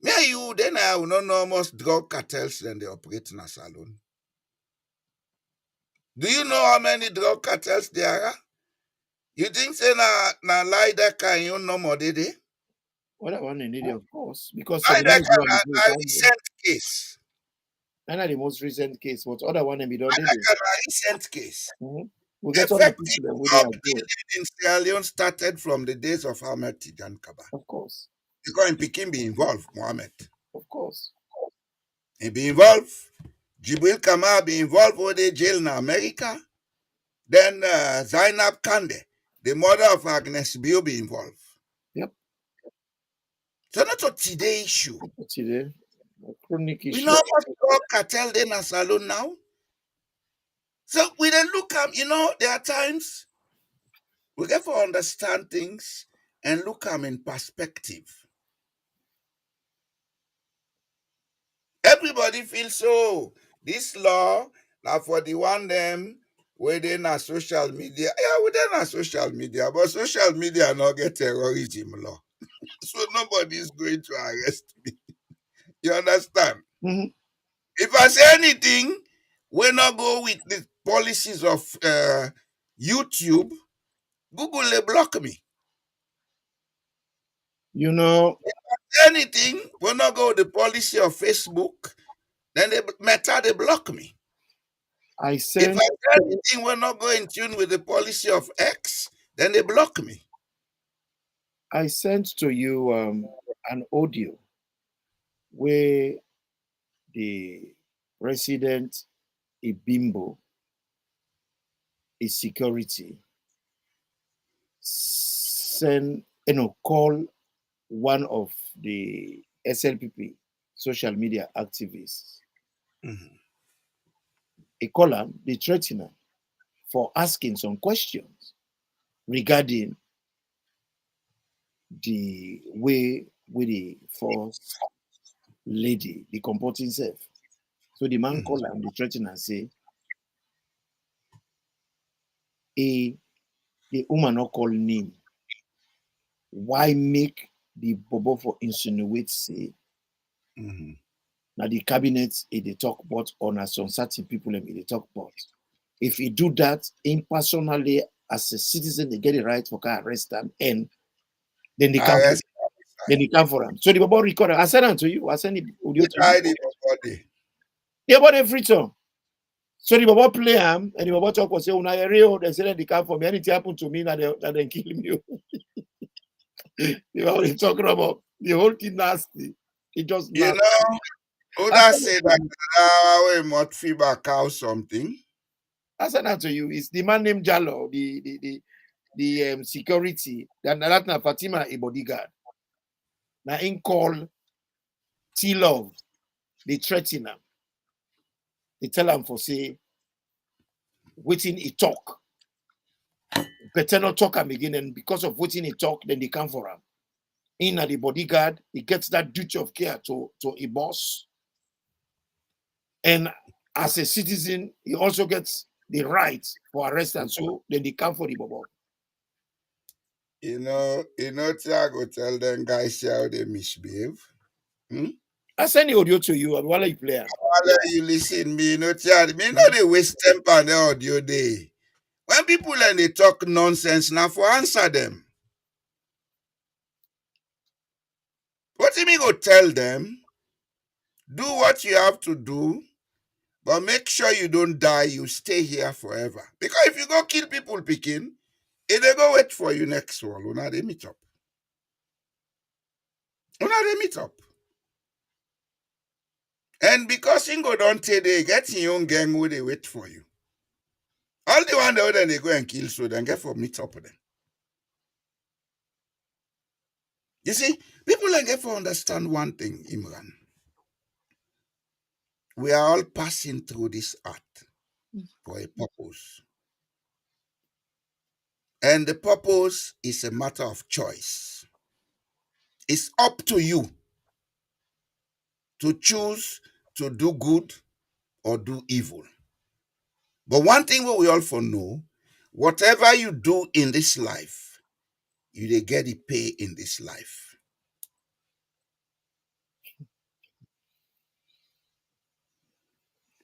Me and you, then I will not know almost drug cartels than they operate in a salon. Do you know how many drug cartels there are? You think say na Leijdekkers you know more, did they? Other one in India, of course, because I the man who are a recent case. and the most recent case, but other one and be done I did it. a recent case. We get other Effective people that where they are there, upbuilding in Sierra Leone started from the days of Ahmed Tijan Kaba. of course, Because in Peking be involved, Mohammed. of course. He be involved. Jibril Kamal be involved with the jail in America. Then Zainab Kande, the mother of Agnes Bio, be involved. Yep. So that's a today issue. Today, a chronic We issue. know how much more cartel in a salon now. So we then look at, there are times we get to understand things and look at them in perspective. Everybody feels so. This law, now for the one them within a social media. Yeah, within a social media, but social media not get terrorism law. So nobody is going to arrest me. You understand? Mhm. If I say anything, we not go with the policies of YouTube. Google they block me. You know, Anything, we not go with the policy of Facebook. Then they block me. I If sent I say anything, we not go in tune with the policy of X. Then they block me. to you an audio where the resident Ibimbo is security send call one of the SLPP social media activists. Mhm. A call him, the threatener for asking some questions regarding the way with the first lady, the comporting self. So the man Mhm. call him, the threatener say, the woman not call name. Why make the bobo for insinuate say Mhm. now the cabinet they talk about on a some certain people and they talk about. If he do that impersonally as a citizen, they get the right for car arrest them and then they come for Arrest him. So the Bible record, I send it to you. I send the audio to you. hide the body. Yeah, but every time. So the Bible play him and the Bible talk was say, when I real, they say they come for me. Anything happen to me, that they kill me. The Bible is talking about the whole thing nasty. It just You nasty. know, I Oda send it say to you. that we must feedback out something. I send that to you. It's the man named Jallo, the security. That na Fatima a bodyguard. Now in call T Love, they threaten him. They tell him for say, waiting he talk. Better not talk him again. And because of waiting he talk, then they come for him. In at the bodyguard, he gets that duty of care to a boss. And as a citizen, he also gets the right for arrest and so then they come for the bobo. Tiago tell them guys how they misbehave. Hmm? I send the audio to you and while you play. While you listen, Tiago, they waste temper on the audio day. When people and they talk nonsense, now for answer them. What do you mean go tell them? Do what you have to do, but make sure you don't die, you stay here forever. Because if you go kill people picking, if they go wait for you next one, una they meet up. Una they meet up. And because Ingo don't take they get in your own gang who they wait for you. All the one then they go and kill so then get for meet up with them. You see, people like get for understand one thing, Imran. We are all passing through this earth for a purpose. And the purpose is a matter of choice. It's up to you to choose to do good or do evil. But one thing what we all for know, whatever you do in this life, you they get the pay in this life.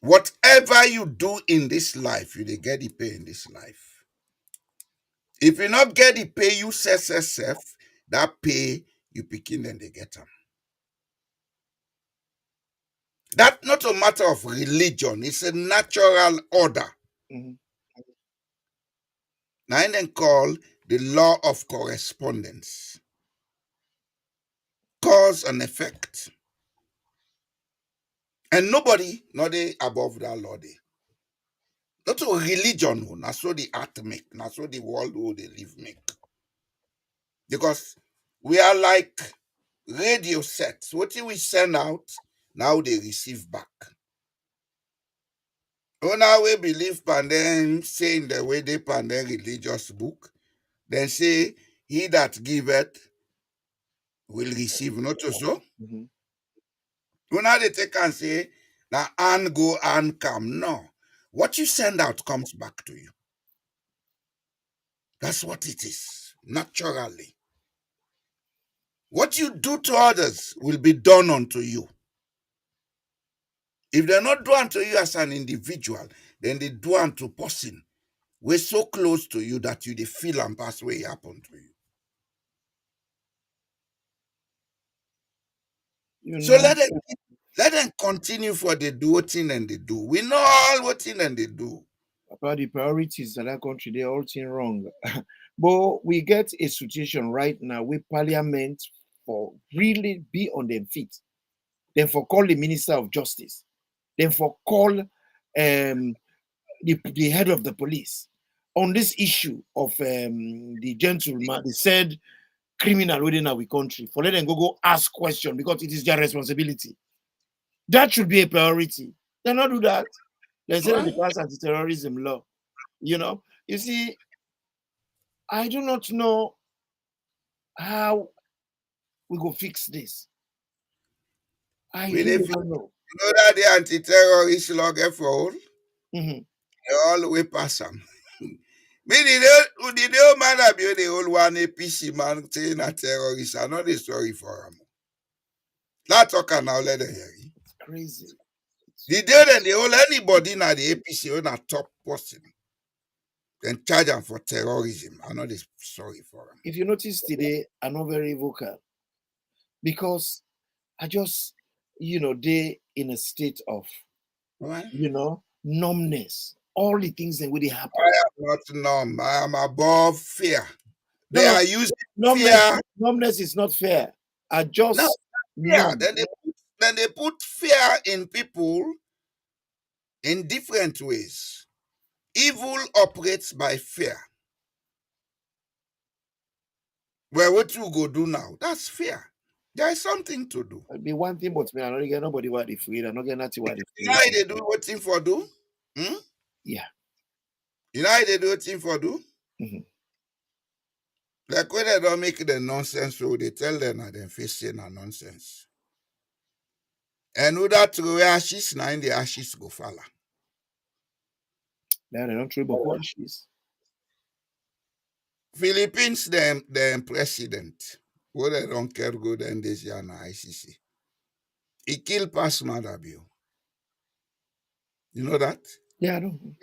Whatever you do in this life, you they get the pay in this life. If you not get the pay you set yourself, that pay you picking and they get them. That's not a matter of religion, it's a natural order. Mhm. Now then call the law of correspondence. Cause and effect. And nobody, not they above that law. They. Not a religion, not so the art make, not so the world who they live make. Because we are like radio sets. What we send out, now they receive back. Now we believe Pandem saying the way they Pandem religious book, then say he that giveth will receive, not so. Mhm. Now they take and say, now and go and come. No. What you send out comes back to you. That's what it is, naturally. What you do to others will be done unto you. If they're not done to you as an individual, then they do unto person. We're so close to you that you they feel and pass way happen to you. You So know, let them continue for they do what thing and they do. We know all what thing and they do. about the priorities of that country, they're all thing wrong. But we get a situation right now with Parliament for really be on their feet. Then for call the Minister of Justice. Then for call the head of the police on this issue of the gentleman, the said criminal within our country, for let them go ask question because it is their responsibility. That should be a priority. They not do that. They say that they pass anti-terrorism law. You see, I do not know how we go fix this. I We really they don't know. you know that the anti-terrorist law get for all, Mhm. they all the way pass them. Me the old man that be the old one APC man saying a terrorist. I'm not sorry for him. That talker now let them hear you. It's crazy. The day then they hold anybody na the APC on a top person, then charge them for terrorism. I'm not sorry for him. If you notice today, I'm not very vocal because I just, they in a state of, Right? numbness. All the things that really happen. I am not numb. I am above fear. No, They no, are using numbness. fear. Numbness is not fair. I No, just fear. numb. Then they put fear in people in different ways. Evil operates by fear. Well, what you go do now? That's fear. There is something to do. It'd be one thing, but me, I don't get nobody what they free. I don't get nothing what they You know free. how they do what thing for do? Hmm? Yeah. You know how they do what thing for do? Mhm. Like when they don't make the nonsense, so they tell them that they're facing a nonsense. And who that throw ashes, now in the ashes go fall. Now they don't trade but ashes. Philippines, them president, who they don't care go then this year na ICC. He killed past Maada Bio. You know that? Yeah, I don't.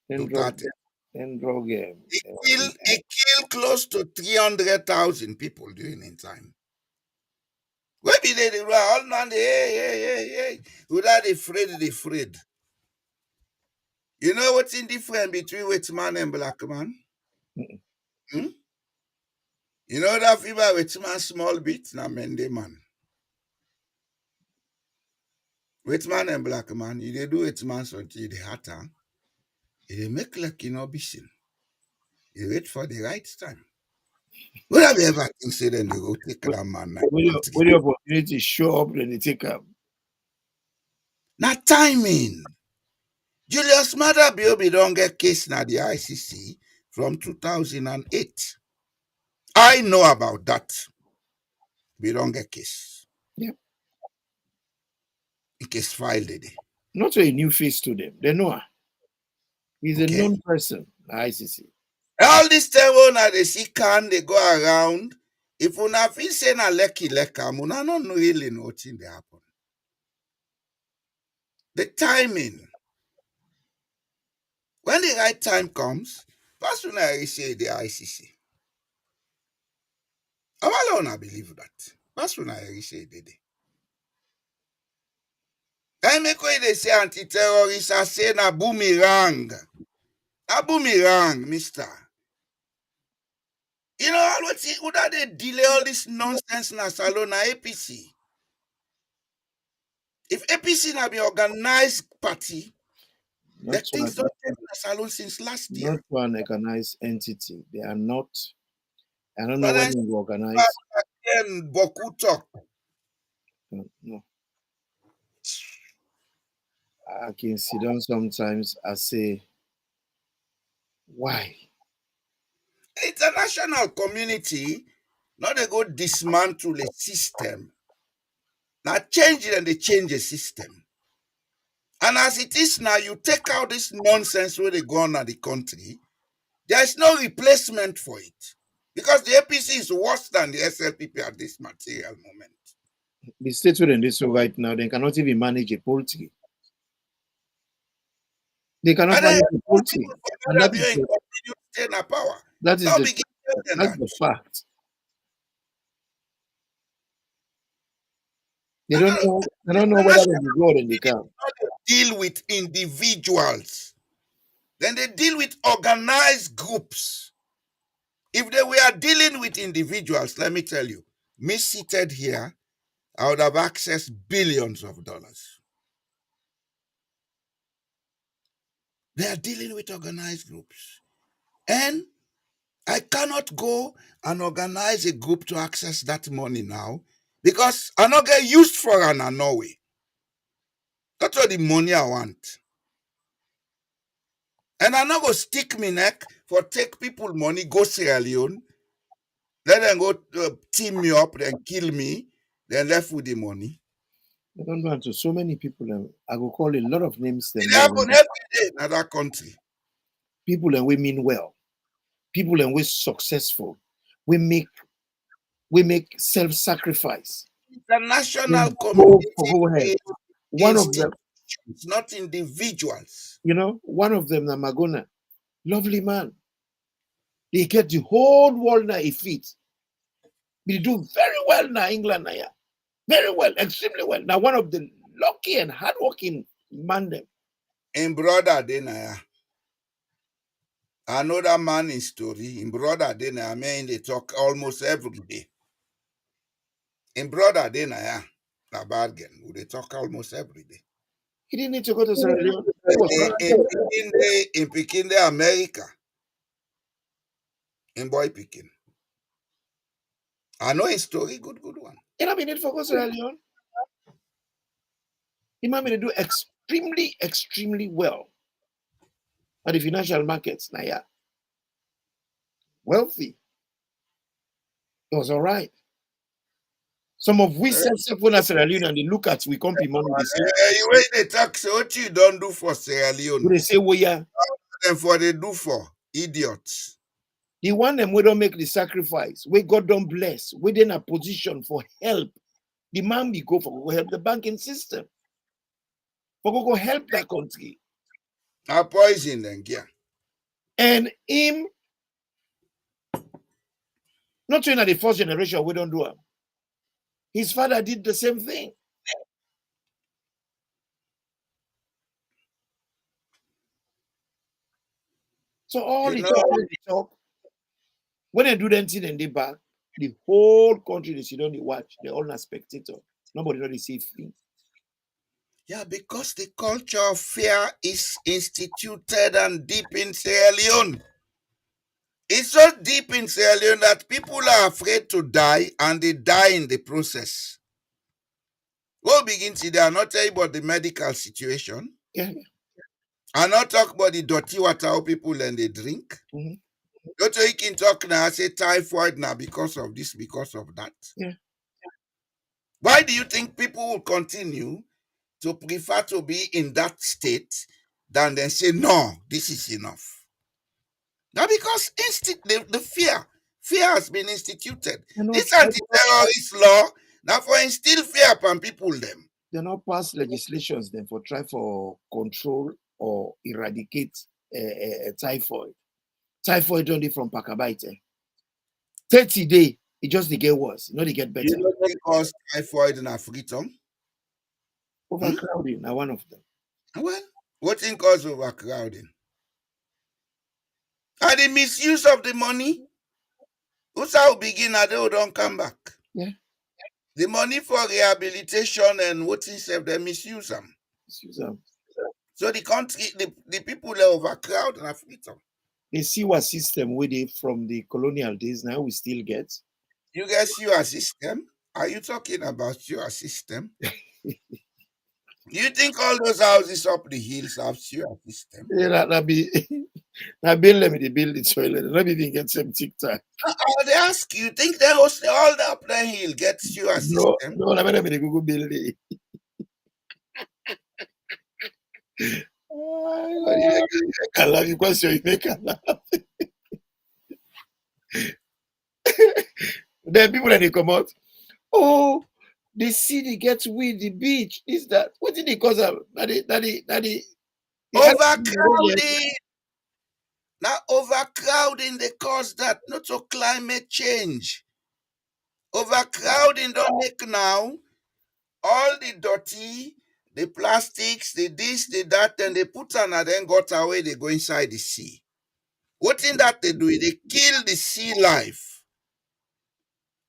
Then drug, Duterte. then drug. He killed close to 300,000 people during his time. Where be they were all man, hey. Without afraid. You know what's in difference between white man and black man? Mm-mm. Hmm? You know that fever white man small bit, na mende man. White man and black man, you they do white man until they hatter. They make like you know be seen. You wait for the right time. What have you ever think say then they go take When that man country? when the opportunity show up, then they take up. Now timing. Julius Maada Bio don't get case na the ICC from 2008. I know about that. We don't get case. Yeah. In case filed today. Not a new face to them. They know her. He's a Okay. known person, ICC. All this time when they see can they go around. If una feel say na lucky una not really know what thing they happen. The timing. When the right time comes, first when I say the ICC. How alone I believe that? That's when I say did it. I make way they say anti-terrorists, I say na boomerang. A boomerang, mister. You know, would they delay all this nonsense na salon na APC? If APC na be organized party, the Not things don't change na salon since last year. not one organized entity. They are not. I don't know But when then they were organized. Boku talk. No. I can sit down sometimes. I say, why? International community, not they go dismantle a system. Now change it and they change the system. And as it is now, you take out this nonsense where they go on at the country, there is no replacement for it. Because the APC is worse than the SLPP at this material moment. The state where they so right now, they cannot even manage a poultry. They cannot And then manage a poultry. people And forget that you continue to stay in power. that is Now the begin to tell them that's that. the fact. They don't know whether they will go or they can. Deal with individuals. Then they deal with organized groups. If they were dealing with individuals, let me tell you, me seated here, I would have accessed billions of dollars. They are dealing with organized groups. And I cannot go and organize a group to access that money now because I not get used for an Norway. That's all the money I want. And I not go stick me neck for take people money, go Sierra Leone, let them go team me up, then kill me, then left with the money. I don't want to. So many people, I will call a lot of names. Them It happen every day in other country. people and we mean well. People and we successful. We make self-sacrifice. International Go community for go ahead. is One of them, institutions, not individuals. one of them, Namagona, lovely man. They get the whole world now a feet. They do very well now, England now, yeah. Very well, extremely well. Now, one of the lucky and hardworking man them. In brother Denaya, another man in story, in brother Denaya, man, they talk almost every day. In brother Denaya, a bargain, they talk almost every day. He didn't need to go to Sierra Leone. He was In Pikinde, America, in Boy Pikin. I know his story, good one. You know, we need to go to Sierra Leone. He might do extremely, extremely well at the financial markets. Now, yeah. Wealthy. It was all right. Some of we self when Sierra Leone and they look at we company money, they say, You wait they talk, so what you don't do for Sierra Leone? they say, well, yeah. And for they do for idiots. The one them we don't make the sacrifice. We God don't bless. We in a position for help. The man we go for go help the banking system. For go help that country. I poison them, yeah. And him, not saying that the first generation we don't do it. His father did the same thing. So all the talk, when they do them thing and they back, the whole country they sit down, they watch, they all are spectator. Nobody know the same thing. Yeah, because the culture of fear is instituted and deep in Sierra Leone. It's so deep in Sierra Leone that people are afraid to die and they die in the process. We'll begin to they are not telling about the medical situation. Yeah. I not talk about the dirty water how people and they drink. Mm-hmm. Don't you can talk now, say typhoid now because of this, because of that. Yeah. Why do you think people will continue to prefer to be in that state than then say, no, this is enough? Now, because the fear has been instituted. This anti-terrorist law, now for instill fear upon people them. They not pass legislations then for try for control or eradicate typhoid. Typhoid only from Pakabite. 30 days, It just they get worse. They get better. You know they cause typhoid in Africa? Overcrowding are one of them. Well, what thing cause overcrowding? And the misuse of the money. Who's how begin and they don't come back. Yeah. The money for rehabilitation and what things have they misuse them. Misuse them. So the country, the people are overcrowded in Africa. They see what system where they from the colonial days now we still get. You guys, your system? Are you talking about your system? You think all those houses up the hills have your system? Yeah, that be now build them they build the toilet. Let me even get some TikTok. They ask you, think they host all the up the hill gets your No, system? no, let me Google build it. I love you question you make a laugh. Then people that they come out, oh, the city gets weed, the beach, is that what did they cause of that Overcrowding. Now overcrowding they cause that, not so climate change. Overcrowding don't make now all the dirty, the plastics, the this, the that, and they put on and then got away, they go inside the sea. What in that they do? They kill the sea life.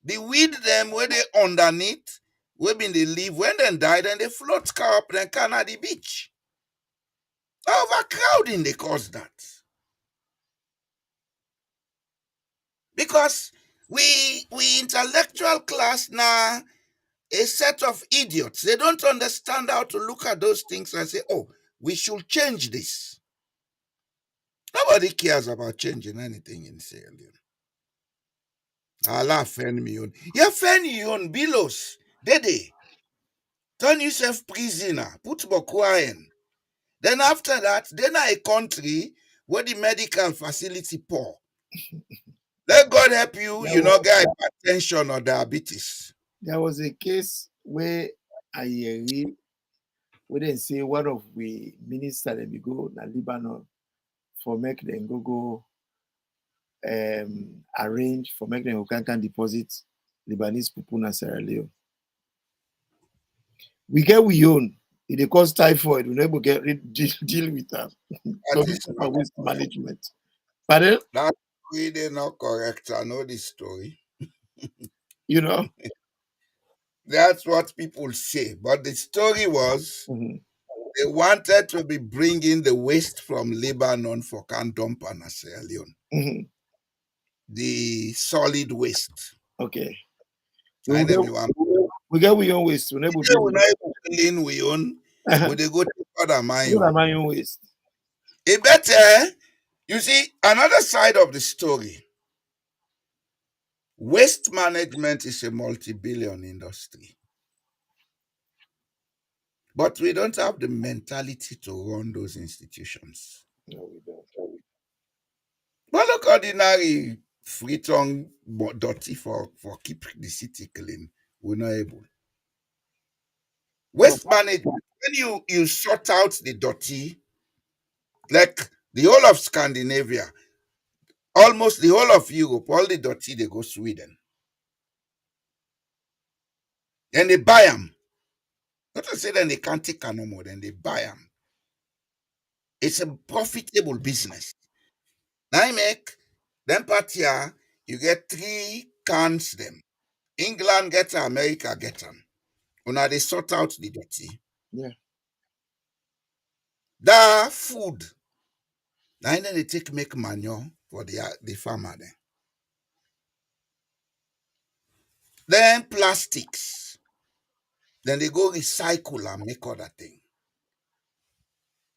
They weed them where they underneath, where been they live, when they die, then they float car up and can at the beach. Overcrowding they cause that. Because we intellectual class now a set of idiots. They don't understand how to look at those things and say, oh, we should change this. Nobody cares about changing anything in Sierra Leone. Allah fend me on. You fend you on billows. Dede. Turn yourself prisoner. Put Bokwaen. Then after that, then a country where the medical facility poor. Let God help you, you know, get hypertension or diabetes. There was a case where I read where they say one of the minister let me go na Lebanon for make them go arrange for make them can deposit Lebanese people in Sierra Leone. We get we own. If they cause typhoid, we never get deal with that. That is not waste management. Pardon? That's really not correct. I know this story. You know? That's what people say. But the story was they wanted to be bringing the waste from Lebanon for can dump on Sierra Leone. The solid waste. Okay. We get we own waste. We never clean we own. We they go to other my own waste. It better, you see, another side of the story. Waste management is a multi-billion industry. But we don't have the mentality to run those institutions. No, we don't. But look, ordinary free tongue dirty for keep the city clean. We're not able. Waste management, when you sort out the dirty, like the whole of Scandinavia, almost the whole of Europe, all the dirty, they go Sweden. Then they buy them. Not to say then they can't take no more, then they buy them. It's a profitable business. Now I make them part here, you get 3 cans them. England get them, America get them. Now they sort out the dirty. Yeah. That food. Now then they take make manure for the farmer then. Then plastics. Then they go recycle and make other thing.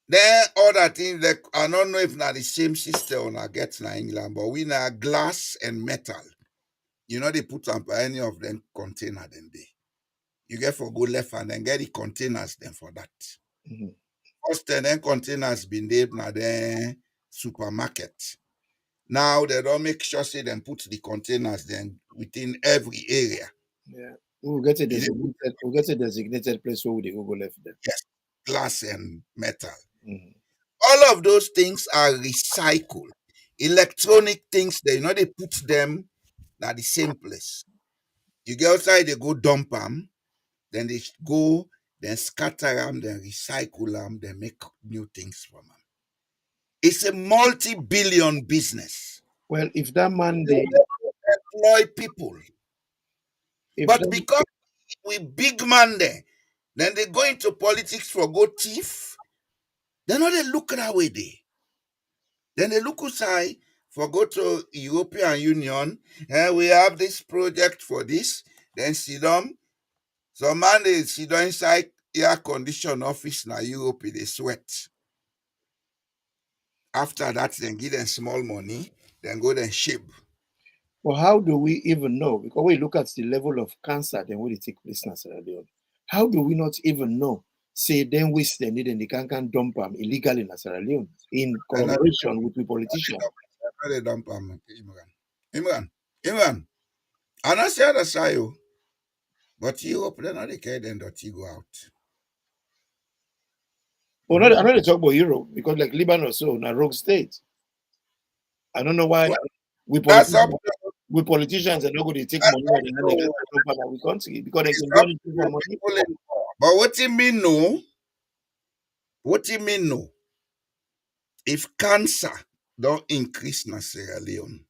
Then other things like I don't know if not the same system I get in England, but we now glass and metal. You know they put up any of them container then they. You get for go left and then get the containers then for that. First then containers been there now then supermarket. Now they don't make sure say them put the containers then within every area. Yeah. We'll get a designated place where we go left there. Yes, glass and metal. All of those things are recycled. Electronic things, they put them at the same place. You get outside, they go dump them, then they go, then scatter them, then recycle them, then make new things from them. It's a multi-billion business. Well, if that man, They employ people. But that, because we big man there, then they go into politics for go thief. Then they look that way there. Then they look aside for go to European Union, and we have this project for this. Then sit down. Some man they sit down inside air condition office na Europe, they sweat. After that, then give them small money, then go then ship. well, how do we even know? Because we look at the level of cancer, then what it take place in Sierra Leone. How do we not even know? Say, then we stand it and they can dump them illegally in Sierra Leone in collaboration with the politicians. They dump Imran. I not say other side, but Europe, they not they care then that you go out. Well, I know they talk about Europe because like Lebanon or so, a rogue state. I don't know why Well, we That's up politicians are not going to take That's money up and then they to- can dump on our country because they it's can up go and take to our money. people in power. But what you mean no? What you mean no? If cancer don't increase in Sierra Leone,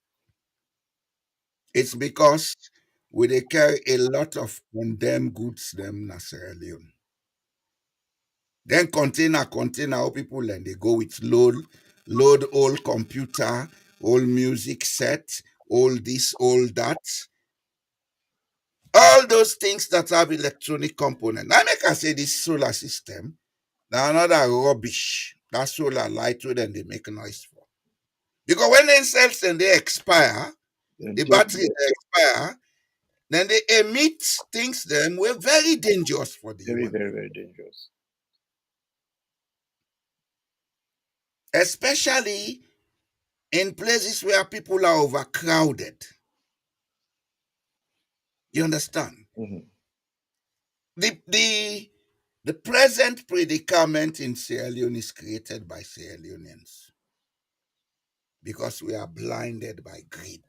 it's because we they carry a lot of condemned goods them in Sierra Leone. Then container, how people and they go with load old computer, old music set, all this, all that. All those things that have electronic component. Now make I say this solar system, now another rubbish. That solar light where then they make noise for. Because when they cells and they expire, the battery expire, then they emit things them were very dangerous for the Very, human very, being. very dangerous. Especially in places where people are overcrowded. You understand? Mhm. The present predicament in Sierra Leone is created by Sierra Leoneans because we are blinded by greed.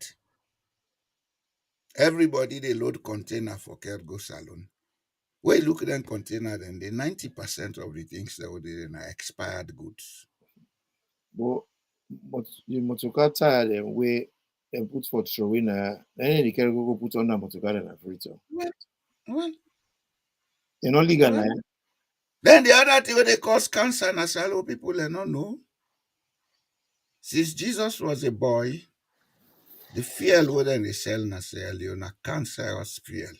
Everybody they load container for cargo salon. When you look at them container, then the 90% of the things that were there are expired goods. But the motocar tire them where they put for throwing then they can go put on the motocar and free to. Well, They're not legal well. now. Then the other thing where they cause cancer and Asalo people they don't know. Since Jesus was a boy, the fuel where they sell in Sierra Leone, a cancerous fuel,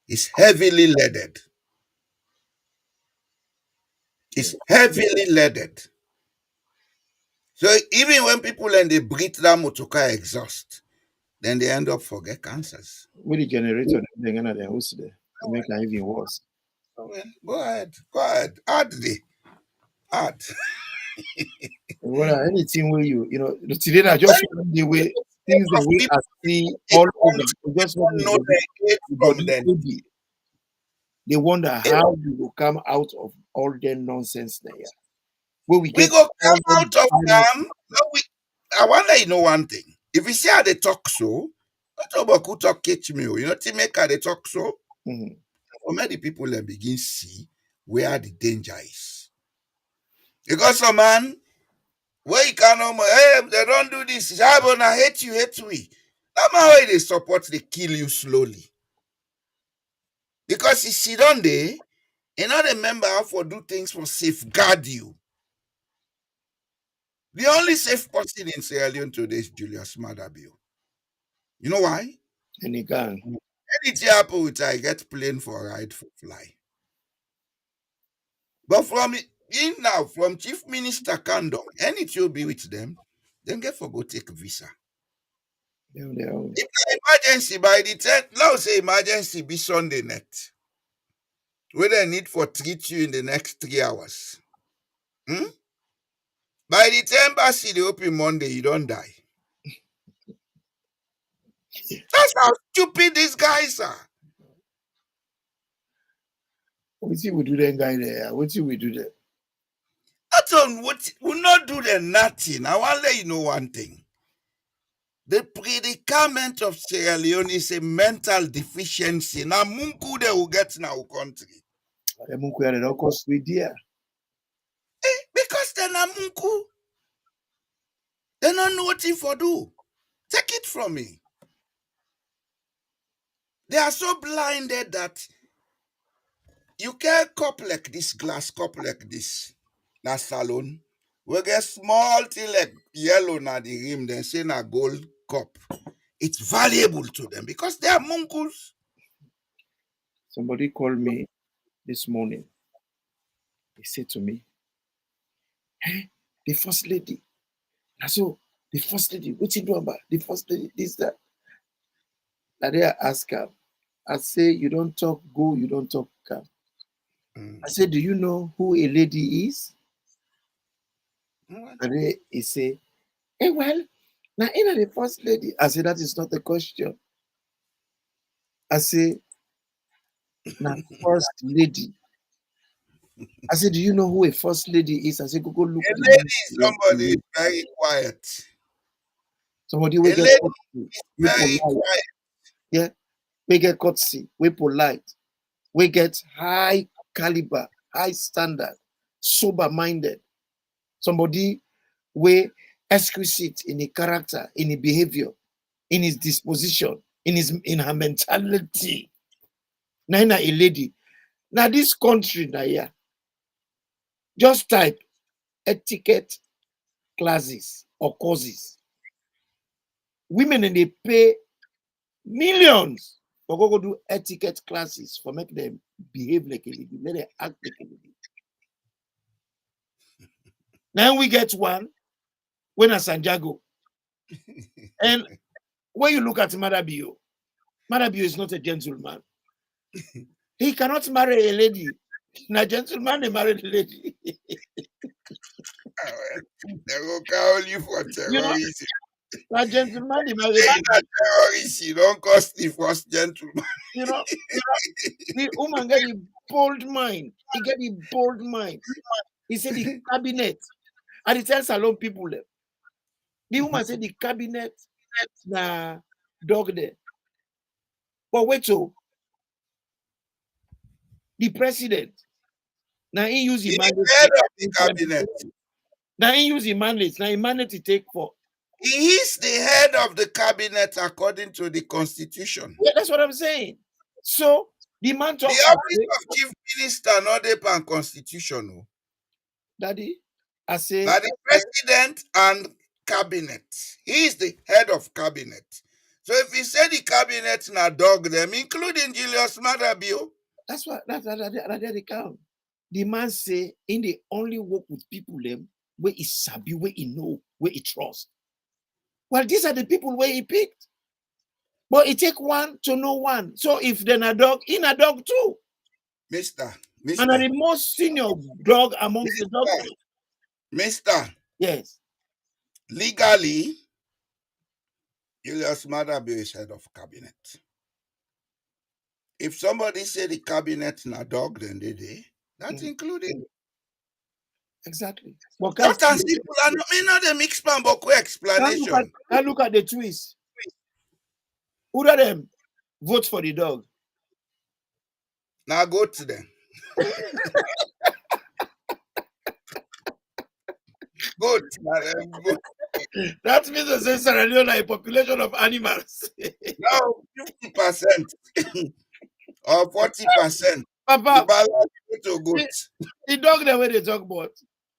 is heavily leaded. It's heavily leaded. So even when people and they breathe that motorcar exhaust, then they end up forget cancers. With the generator, they're gonna their host there. It make it even worse. Well, go ahead. Add. Well, anything where today I just want the way things the Of way people, I see they all over. don't We just want know the age the from body them. baby. They wonder how we will come out of all their nonsense there. Where we We get go all come out of them. them. I want to let you know one thing. If you see how they talk so, not about who talk catch me. You know, to make how they talk so, Mhm. for many people then begin see where the danger is. Because some man, where you cannot, hey, they don't do this. I hate you, hate we. That man why they support, they kill you slowly. Because you sit on there, and not remember how to do things for safeguard you. The only safe person in Sierra Leone today is Julius Maada Bio. You know why? And you can. Anything happen with I get plane for ride for fly. But from Chief Minister Kandong, anything will be with them, then get for go take visa. They're on their own. If the emergency by the time, now say emergency be Sunday net. Where they need for treat you in the next 3 hours. By the time embassy they open Monday, you don't die. That's how stupid these guys are. What see we do then guy there? What see we do there? That's on what will not do them nothing. I want to let you know one thing. The predicament of Sierra Leone is a mental deficiency. Now, Munku they will get in our country. Because they're not Munku. They don't know what for do. Take it from me. They are so blinded that you can't cup like this, glass cup like this. Na salon. We get small thing like yellow na the rim, then say na gold cup. It's valuable to them because they are munkus. Somebody called me this morning. He said to me, "Hey, the first lady." I said, "The first lady, what you do about the first lady? This, that." And I asked her, I say, "You don't talk go, you don't talk come." I said, "Do you know who a lady is?" And then he said, "Hey, well, now in the first lady." I said, "That is not the question." I say, "Now first lady." I said, "Do you know who a first lady is?" I said, "Go look A at lady is somebody is very quiet. somebody A we get lady courtesy, is we very polite. quiet. Yeah, we get courtesy, we polite, we get high caliber, high standard, sober-minded. Somebody we exquisite in his character, in his behavior, in his disposition, in her mentality. Now a lady. Now this country now yeah, just type etiquette classes or courses. Women and they pay millions for go do etiquette classes for make them behave like a lady, let them act like a lady. Now we get one when a Santiago. And when you look at Maada Bio is not a gentleman. He cannot marry a lady. Now gentleman they marry the lady. They will call you for You know, terrorism. now gentleman they marry the Saying that lady. terrorist, you don't cost the first gentleman. You know, the woman get a bold mind. He get a bold mind. He said the cabinet. And he tells Salon people them. The woman said the cabinet na dog there. But wait till the president. Now he use He the is mandate. head of the cabinet. Now he use the mandate. Now the mandate to take for. He is the head of the cabinet according to the constitution. Yeah, that's what I'm saying. So the man The talk. office of chief minister not depend constitution. Oh. Daddy, I say Now the president and cabinet. He is the head of cabinet. So if he say the cabinet na dog them, including Julius Maada Bio. that's what that's they count. The man say in the only work with people them where he sabi, where he know, where he trust. Well, these are the people where he picked. But it take one to know one. So if they're a dog, in a dog too. Mister. And are the most senior dog amongst the dogs. Mister. Yes. Legally, Julius Maada Bio is head of cabinet. If somebody say the cabinet na dog, then they that's included. Exactly. But Not as simple and not a mixed pan, but quick explanation. Look at the twist. Who of them vote for the dog? Now go to them. Good. That means that Sierra Leone is a population of animals. Now 50% or 40%. Papa, to good. The dog that way they talk about.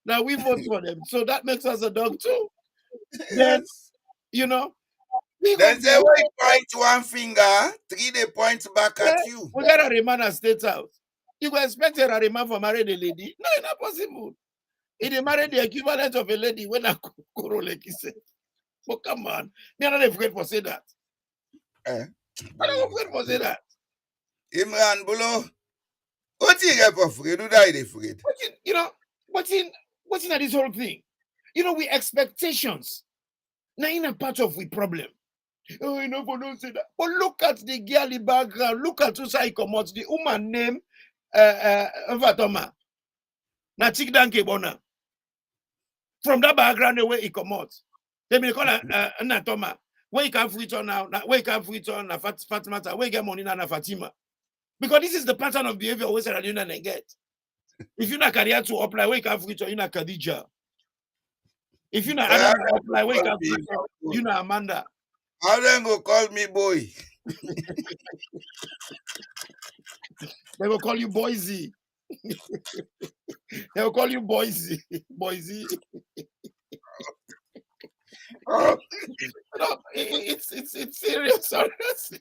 Now we vote for them. So that makes us a dog too. Then, you know, then say we point one finger, 3 they point back at you. We got a remand at State House. You go expect a remand for marry the lady? No, it's not possible. If they marry the equivalent of a lady, when I go like he said. But come on, me not afraid for say that. I'm not afraid for say that. Imran Bulo, what you get for afraid? Who die they afraid? You know, what's in this whole thing? You know, we expectations. Now in a part of we problem. Oh, you know, don't say that. But look at the girly background. Look at who say come out. The woman name Fatoma. Na Chikdan Kebona. From that background, the way he come out. They may call her Natoma. Where you can free turn now, where you can free turn na Fatima, where you get money na Fatima. Because this is the pattern of behavior we Sierra Leone and get. If you not career to apply, where you can free turn, you na Khadija. If you not apply, where you can free turn, you na Amanda. How then go call me boy? They will call you Boise. They will call you Boise. Boise. Oh. No, it's serious. Honestly.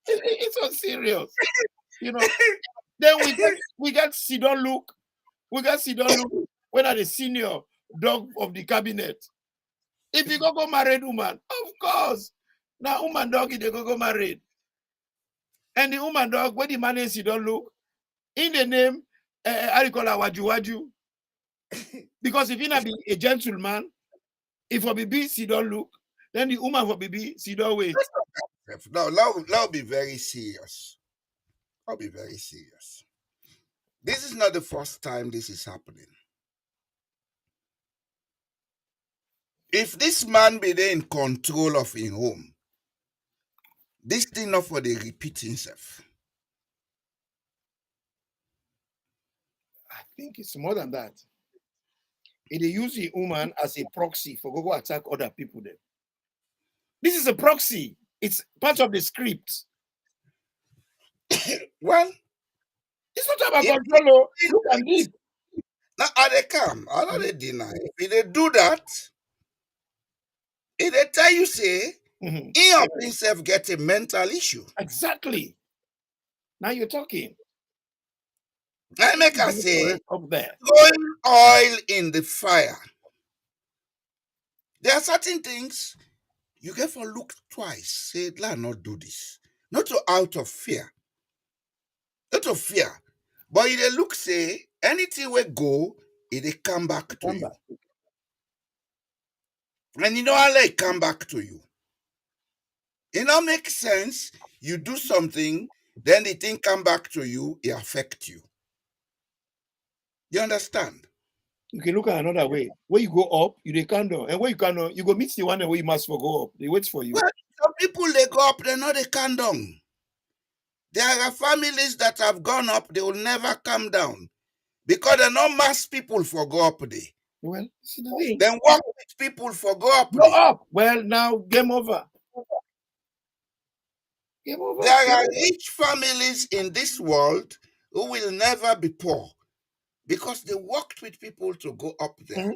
It's so serious. You know. Then we get Sidon look. We got Sidon look when are the senior dog of the cabinet. If you go married woman, of course. Now woman dog they go married. And the woman dog, when the man is Sidon look, in the name, how you call her Waju. Because if you not be a gentleman, if for be Sidon look, then the woman for be Sidon wait. No, that'll be very serious. I'll be very serious. This is not the first time this is happening. If this man be there in control of his home, this thing not for the repeat himself. I think it's more than that. They use a woman as a proxy for go attack other people there. This is a proxy. It's part of the script. Well, it's not about control. Look at this. Now, they come. I don't deny. If they do that, if they tell you, say, he of himself get a mental issue. Exactly. Now you're talking. I make her say, up there. throwing oil in the fire. There are certain things you get for look twice. Say, let not do this. Not to out of fear. Not of fear. But if they look, say, anything will go, it come back to you. And you know how they come back to you. It don't make sense. You do something, then the thing come back to you, it affect you. You understand? You can look at another way. Where you go up, you can't do. And where you can't do, you go meet the one where you must go up. They wait for you. Well, some people, they go up, they know they can't down. There are families that have gone up, they will never come down. Because they're not mass people for go up there. Well, see the thing. Then work with people for go up there. Go up. Well, now, game over. Game over. There are rich families in this world who will never be poor. Because they worked with people to go up there.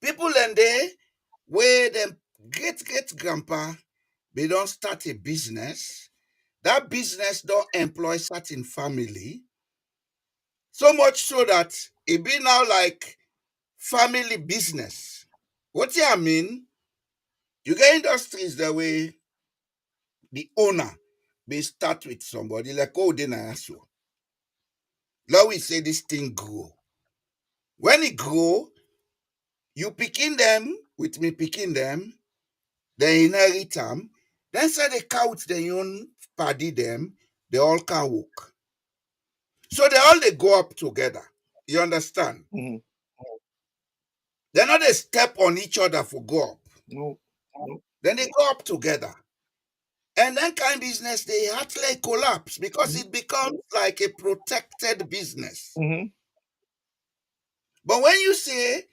People and they, where them great grandpa, they don't start a business. That business don't employ certain family. So much so that it be now like family business. What do I mean? You get industries that way the owner may start with somebody like, oh, then I ask you. Now we say this thing grow. When it grow, you picking them, with me picking them, they inherit them, then say they count their own party them, they all can walk. So they go up together. You understand? They're not a step on each other for go up. No. Then they go up together. And then kind of business, they actually collapse because it becomes like a protected business. But when you say,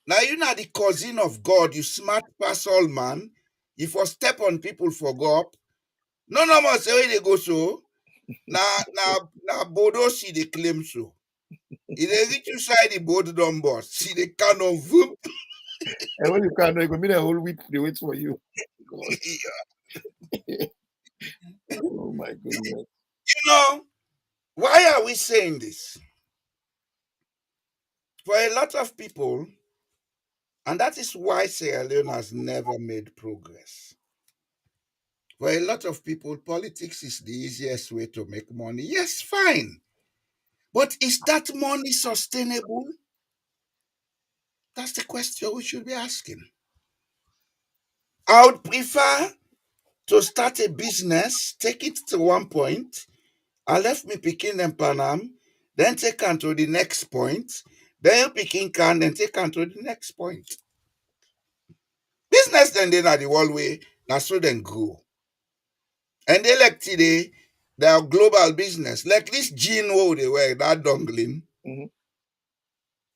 now you're not the cousin of God, you smart pass all man, you for step on people for go up, no more say where they go so. Now Bodo see they claim so. If they reach inside the board number, see they kind of whoop. And when you can't know, you go meet a whole week, they wait for you. Oh my goodness. You know, why are we saying this? For a lot of people, and that is why Sierra Leone has never made progress. For a lot of people, politics is the easiest way to make money. Yes, fine. But is that money sustainable? That's the question we should be asking. I would prefer to start a business, take it to one point, I left me picking them Panam, then take on to the next point, then picking can, then take on to the next point. business then they na the world way, now so then grow. And they like today, they are global business. Like this gene wo they were, that dongling. Mhm.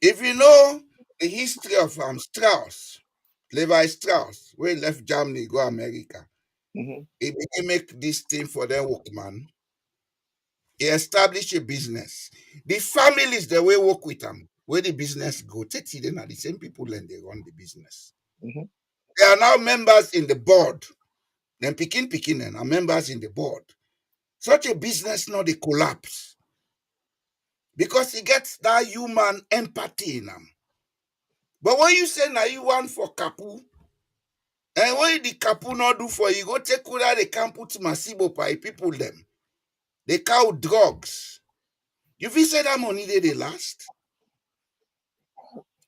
If you know the history of Strauss, Levi Strauss, where he left Germany, go America, Mhm. he began make this thing for their workman. He established a business. The families that we work with them, where the business go, then are the same people and they run the business. Mhm. They are now members in the board. Then picking and are members in the board. Such a business now they collapse because he gets that human empathy in them. But when you say now you want for Kapu, and what the Kapu not do for you, go take Kura, they can't put Masibo by people them. They cow drugs. You feel say that money they last?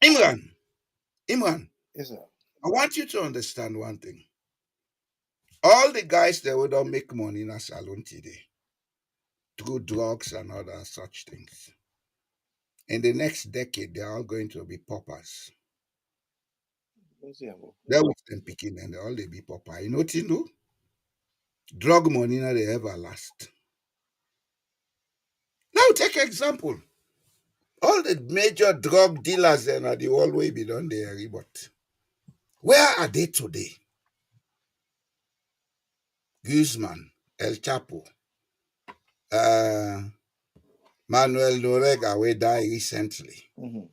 Imran, Yes, sir. I want you to understand one thing. All the guys that will don't make money in a salon today through drugs and other such things. In the next decade, they're all going to be paupers. Yes, sir. They will them picking and all they be pauper. You know what you know? Drug money not they ever last. Now take example. All the major drug dealers then are the always be done there, but where are they today? Guzman, El Chapo, uh, Manuel Norega, we died recently. Mhm.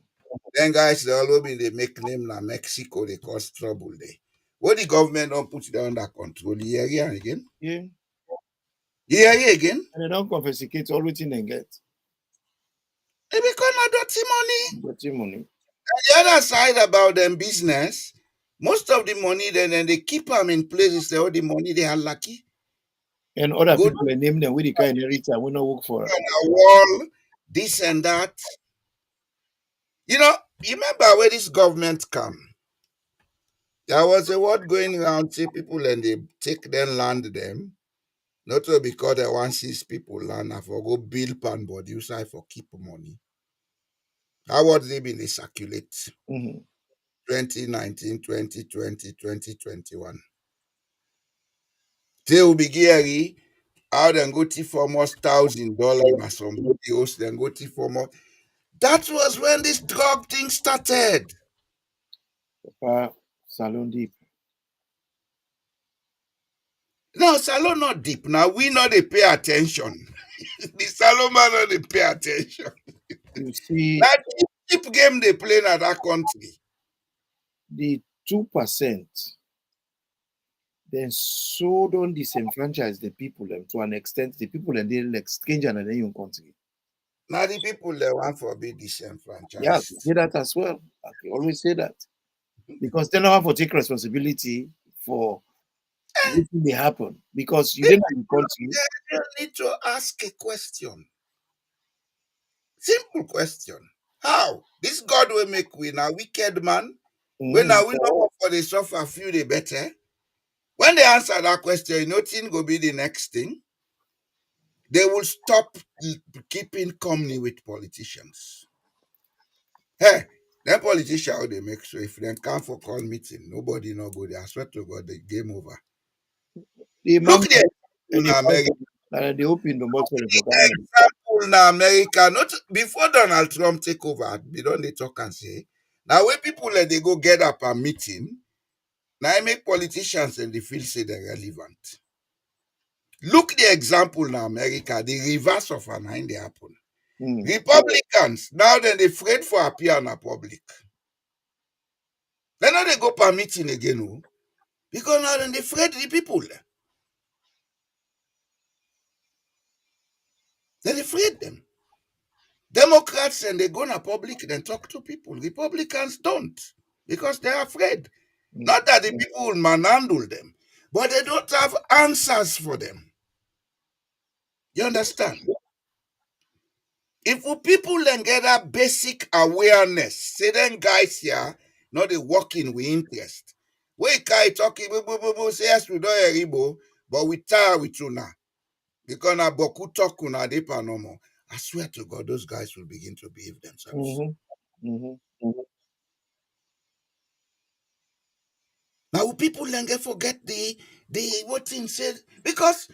Then guys, they always be they make name na Mexico, they cause trouble there. What the government don't put it under control, you hear again? Yeah. You hear again? And they don't confiscate everything they get. They become a dirty money. Dirty money. The other side about them business, most of the money then they keep them in places, all the money they are lucky. And other Go people they name them with the kind of rich and we not work for. on a wall, this and that. You know, you remember where this government come? There was a word going around, see people and they take them land them. Not only because they want six people land, I for go build pan body, you say for keep money. How was they been they circulate? Mhm. 2019, 2020, 2021. They will be geary. How then go to for almost $1,000 na somebody else, then go to for more. That was when this drug thing started. Papa, salon deep. Now, salon not deep. Now we not they pay attention. The salon man not they pay attention. You see, That cheap game they play in that country. the 2%, then so don't disenfranchise the people them to an extent. The people and they like stranger than any country. Now the people they want for be Yeah, disenfranchised. say that as well. I can always say that. Because they don't have to take responsibility for what may happen. Because you didn't have the country. They need to ask a question. Simple question. How? This God will make we now wicked man. When Mhm. now we know for the suffer few the better. When they answer that question, nothing go be the next thing. They will stop keeping company with politicians. Hey, them politicians how they make sure if they come for call meeting, nobody no go there. I swear to God, the game over. The Look man there and in the America. they open the bottle for Ghana. Example na America, not before Donald Trump take over, they don't they talk and say. Now when people let they go get up a meeting, now I make politicians and they feel say they're relevant. Look the example in America, the reverse of an hand they happen. Mm. Republicans, now then they afraid for appear in the public. Then now they go per meeting again, oh, because now then they afraid the people. Then they afraid them. Democrats and they go to public and talk to people. Republicans don't because they're afraid. Not that the people will manhandle them, but they don't have answers for them. You understand? If people then get that basic awareness, say then guys here, not they working with interest. We can't talking, say yes, we don't hear, but we tire with you now. Because na boku talk na depa no more. I swear to God, those guys will begin to behave themselves. Mhm. Mhm. Now So people then get forget the what thing said, because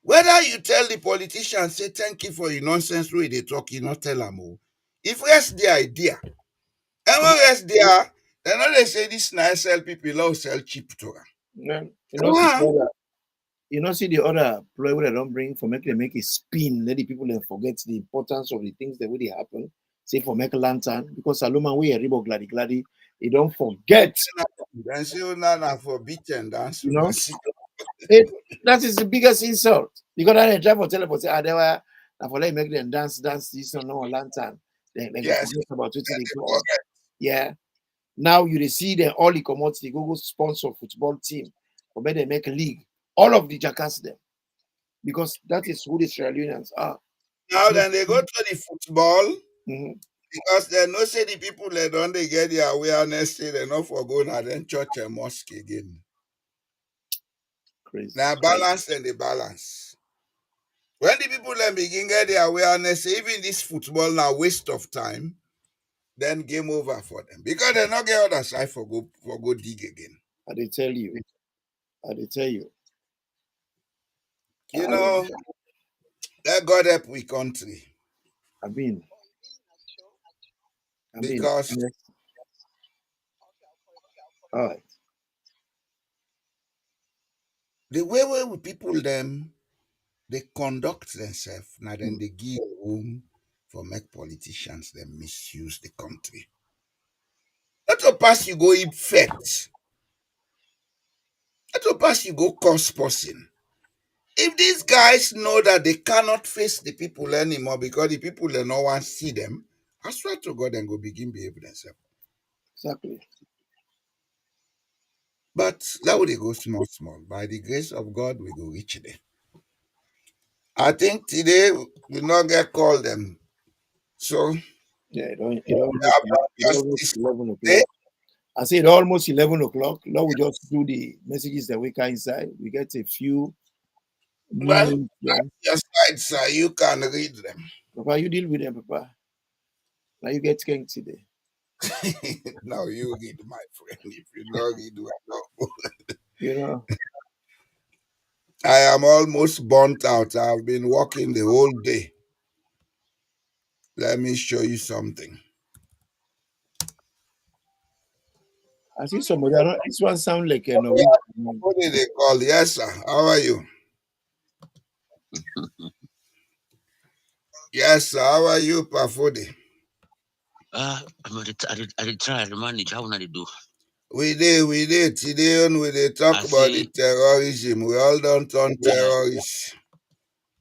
whether you tell the politician say thank you for your nonsense way they talk, you not tell them. Oh. If rest the idea, and when rest there, then all they say this nice sell people love sell cheap to them. You know, see the other, see the other ploy where they don't bring for make a spin. Let the people then forget the importance of the things that really happen. Say for make a lantern, because Saloma we a ribo gladi, they don't forget. Then say oh na for beat and dance. You know, that is the biggest insult. Because I try for teleport say they were for let make them dance this on no lantern. Then Yes. forget about it. Yeah. Now you see them all the commodity go sponsor football team or maybe they make a league. All of the jackass them. Because that is who the Sierra Leoneans are. Now then they go to the football Mhm. because they know say the people they don't they get their awareness, say they not for going and then church and mosque again. Crazy. Now balance and the balance. When the people then begin get their awareness, say, even this football now waste of time, then game over for them. Because they not get other side for go dig again. I they tell you. You know, let God help we country. I mean, Because all right. the way we people them, they conduct themselves, now then they give room for make politicians them misuse the country. Not to pass you go infect. Not to pass you go cause person. If these guys know that they cannot face the people anymore because the people they no one see them, I swear to God, then go begin behaving themselves. Exactly. But that would they go small. By the grace of God, we go reach there. I think today we not get called them. So Yeah, it almost justice 11 today. o'clock. I said almost 11 o'clock. Now we just do the messages that we can inside. We get a few Well, news. Yeah. your side, sir, you can read them. Papa, you deal with them, Papa. Now you get king today. Now you read, my friend. If you don't read, You know. I am almost burnt out. I've been working the whole day. Let me show you something. I see somebody. This one sound like a Norwegian. What did they call? Yes, sir. How are you? Yes, sir. How are you, Pafodi? I did try to manage. How would I do? We did. Today on we talk about the terrorism. We all don't turn terrorists.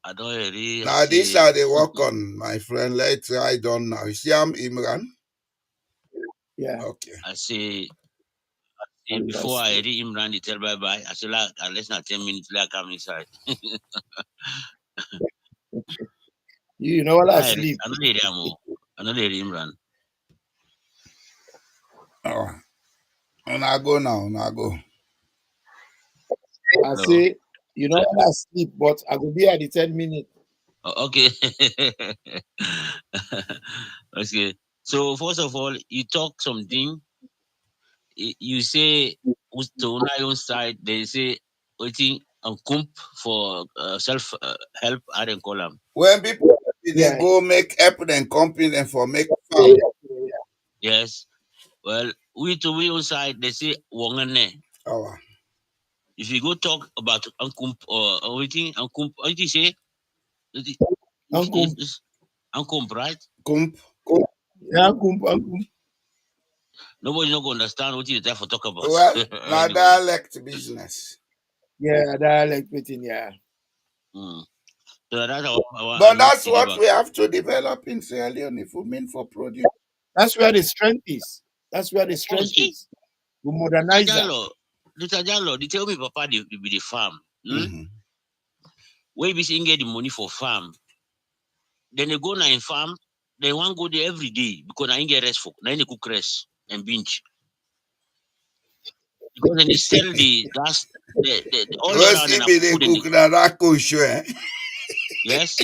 I don't really. Now these are the work on, my friend. Let's ride on now. You see, I'm Imran. Yeah. Okay. I say before I read Imran, tell bye bye. I say like less than 10 minutes like come inside. You know what I sleep. I know they Imran. Oh, and I go now. And I go. I say, you know what I sleep, but I will be at the 10 minutes. Okay. Okay. So first of all, you talk something. You say to my own side, they say waiting on kump for self help. I don't call them. When people they go make help them company and for make farm. Yes. Well, we own side, they say wongane. Oh. If you go talk about unkump or waiting unkump, what you say? Unkump, right? Kump. Yeah, unkump. Nobody not gonna understand what you there for talk about. Well, now dialect business. Yeah, dialect waiting, yeah. So that's but that's what we have to develop in Sierra Leone if we mean for produce. That's where the strength is. That's where the strength is. We modernize that. They tell me, Papa, they be the farm. Where we get the money for farm. Then they go now in farm. They want go there every day because I ain't get rest for. Now they cook rest and binge. Because then they sell the gas. All the other food they cook that kusho, Yes.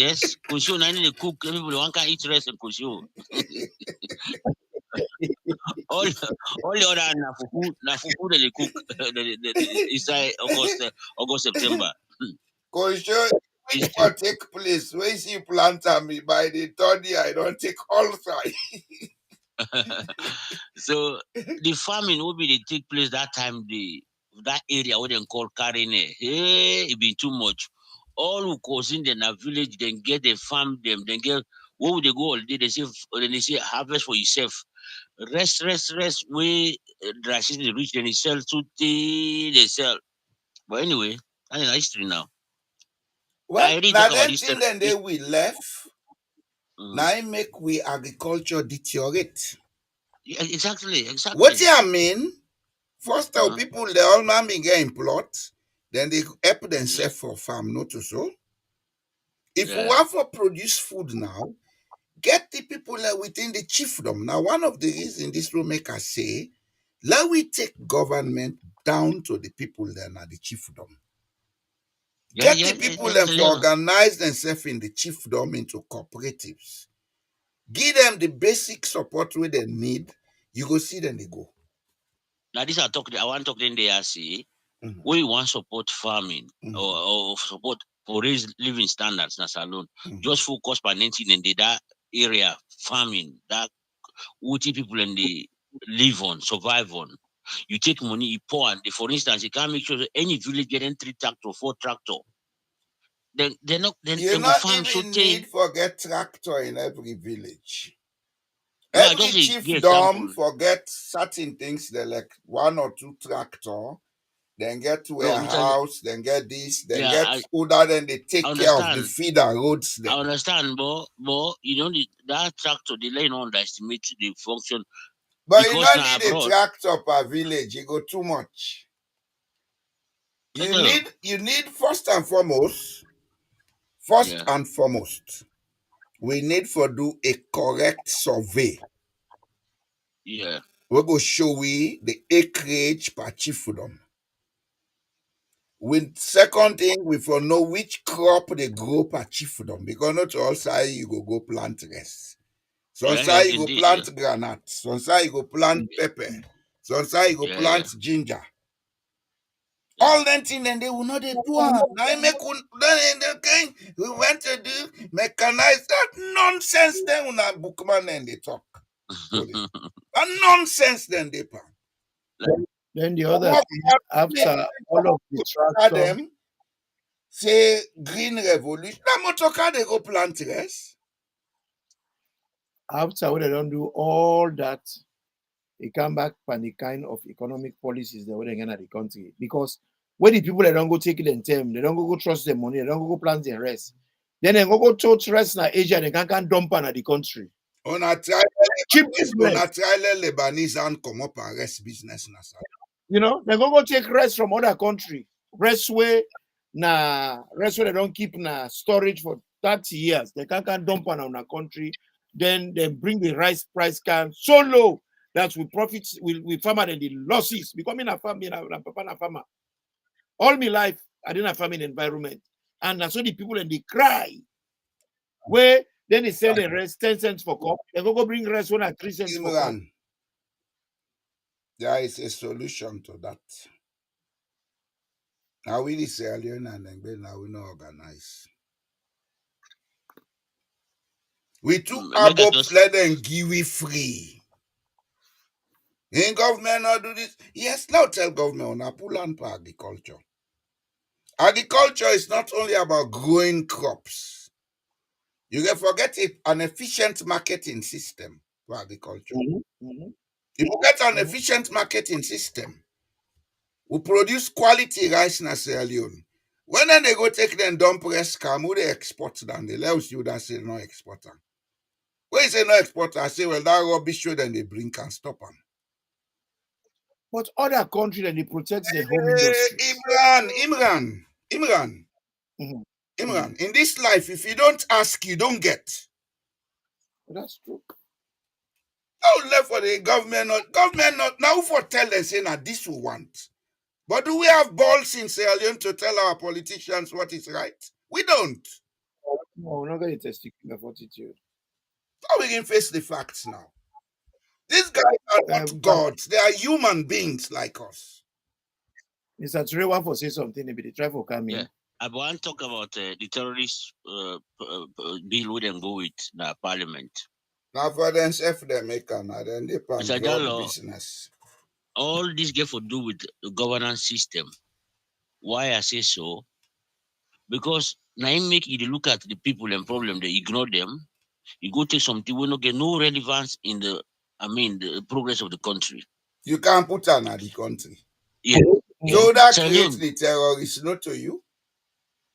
Kusho, now they cook. Everybody want can eat rest and kusho. all all the other na fufu they cook inside August September. Kosho, which It's true. one take place? When you plant me by the third year, I don't take all side. So the farming will be they take place that time. That area what they call Karine, hey, it been too much. All who cause in the village, then get the farm them, then get what would they go all day? Then they say harvest for yourself. Rest. We dry season reach, then they sell to they sell. But anyway, that's in history now. Well, I already now talk about then this. thing then they we left. Mm, Now I make we agriculture deteriorate. yeah, exactly. What I mean? First of Uh, people the all man be getting plot, then they help yeah, themselves for farm, not so. If we yeah, want for produce food now, get the people within the chiefdom. Now, one of the reasons this will make us say, let we take government down to the people then at the chiefdom. Get the people then for yeah. organize themselves in the chiefdom into cooperatives. Give them the basic support where they need. You go see them they go. Now this I want to talk then they are say Mhm, we want support farming mhm, or support for raise living standards na salon. mhm. Just focus on anything in that area farming that what people and they live on, survive on. You take money, you pour, and for instance, you can't make sure that any village getting 3 tractor, 4 tractor. Then they're not. Then You they go not farm so even they. need for get tractor in every village. No, I Every just give chiefdom example. forget certain things. They like one or two tractor, then get No, because warehouse, then get this, then yeah, get older, then they I take care of the understand. feeder roads I them. understand, but you know that tractor they let not underestimate the function But you because don't now need a abroad. tractor per village, you go too much. I You know. need first Yeah, and foremost, we need for do a correct survey. yeah, We go show we the acreage per chiefdom. With second thing, we for know which crop they grow per chiefdom because not all side you go plant rice. Some yeah, side you go indeed, yeah, plant granite. Some side you go plant pepper. Some side you go yeah, plant ginger. yeah. All them things then they will not they do am. Now I make then okay, we went to do mechanize that nonsense then when a bookman then they talk. Holy. That nonsense then they pan. Then the other Work thing, hard, make after all of the tractor, them say green revolution. That motor car they go plant rice. after when they don't do all that, they come back from the kind of economic policies they want to get at the country. Because when the people that don't go take it in term, they don't go trust their money, they don't go plant their rest. Then they go to rest in Asia, they can't dump on the country. On a trial Cheap Lebanese, on a business. trial Lebanese and come up and rest business na sir. You know, they go take rest from other country. Rest where they don't keep na storage for 30 years. They can't dump on a country. Then they bring the rice price can so low that we profit we farmer and the losses. Becoming a farmer, a papa na farmer. All my life, I didn't have farming environment. And that's so the people and they cry. Where then they sell the rest 10 cents for cup. They go bring rest one at 3 cents for cup. Imran, there is a solution to that. Now we the Sierra Leone and then now we not organize. We took Make I abobs, just let them give we free. In government not do this. Yes, now tell government on a pull and for agriculture. Agriculture is not only about growing crops. You can forget it, an efficient marketing system for agriculture. Mhm, mhm, If you get an mhm. efficient marketing system, we produce quality rice in Sierra Leone. When then they go take them dump press cam, who they export them? They let you that say no exporter. When you say no exporter, I say, well, that rubbish show then they bring and stop them. But other countries and they protect their home industries. Imran, Mhm, mhm. Imran. In this life, if you don't ask, you don't get. That's true. Now left for the government not now for tell them say now this we want. But do we have balls in Sierra Leone to tell our politicians what is right? We don't. No, we're not going to testicular fortitude. How we can face the facts now? These guys are not gods. They are human beings like us. Mr. Trewa for say something, maybe they try for come in. Yeah. I want to talk about the terrorist bill we then go with the parliament. Now for them, if they make an then they pan Mr. drug Jallo, business. all this get to do with the governance system. Why I say so? Because now you make you look at the people and problem, they ignore them. You go take something will not get no relevance in the progress of the country. You can't put an at the country. Yeah. So that So creates again, the terrorists, not to you.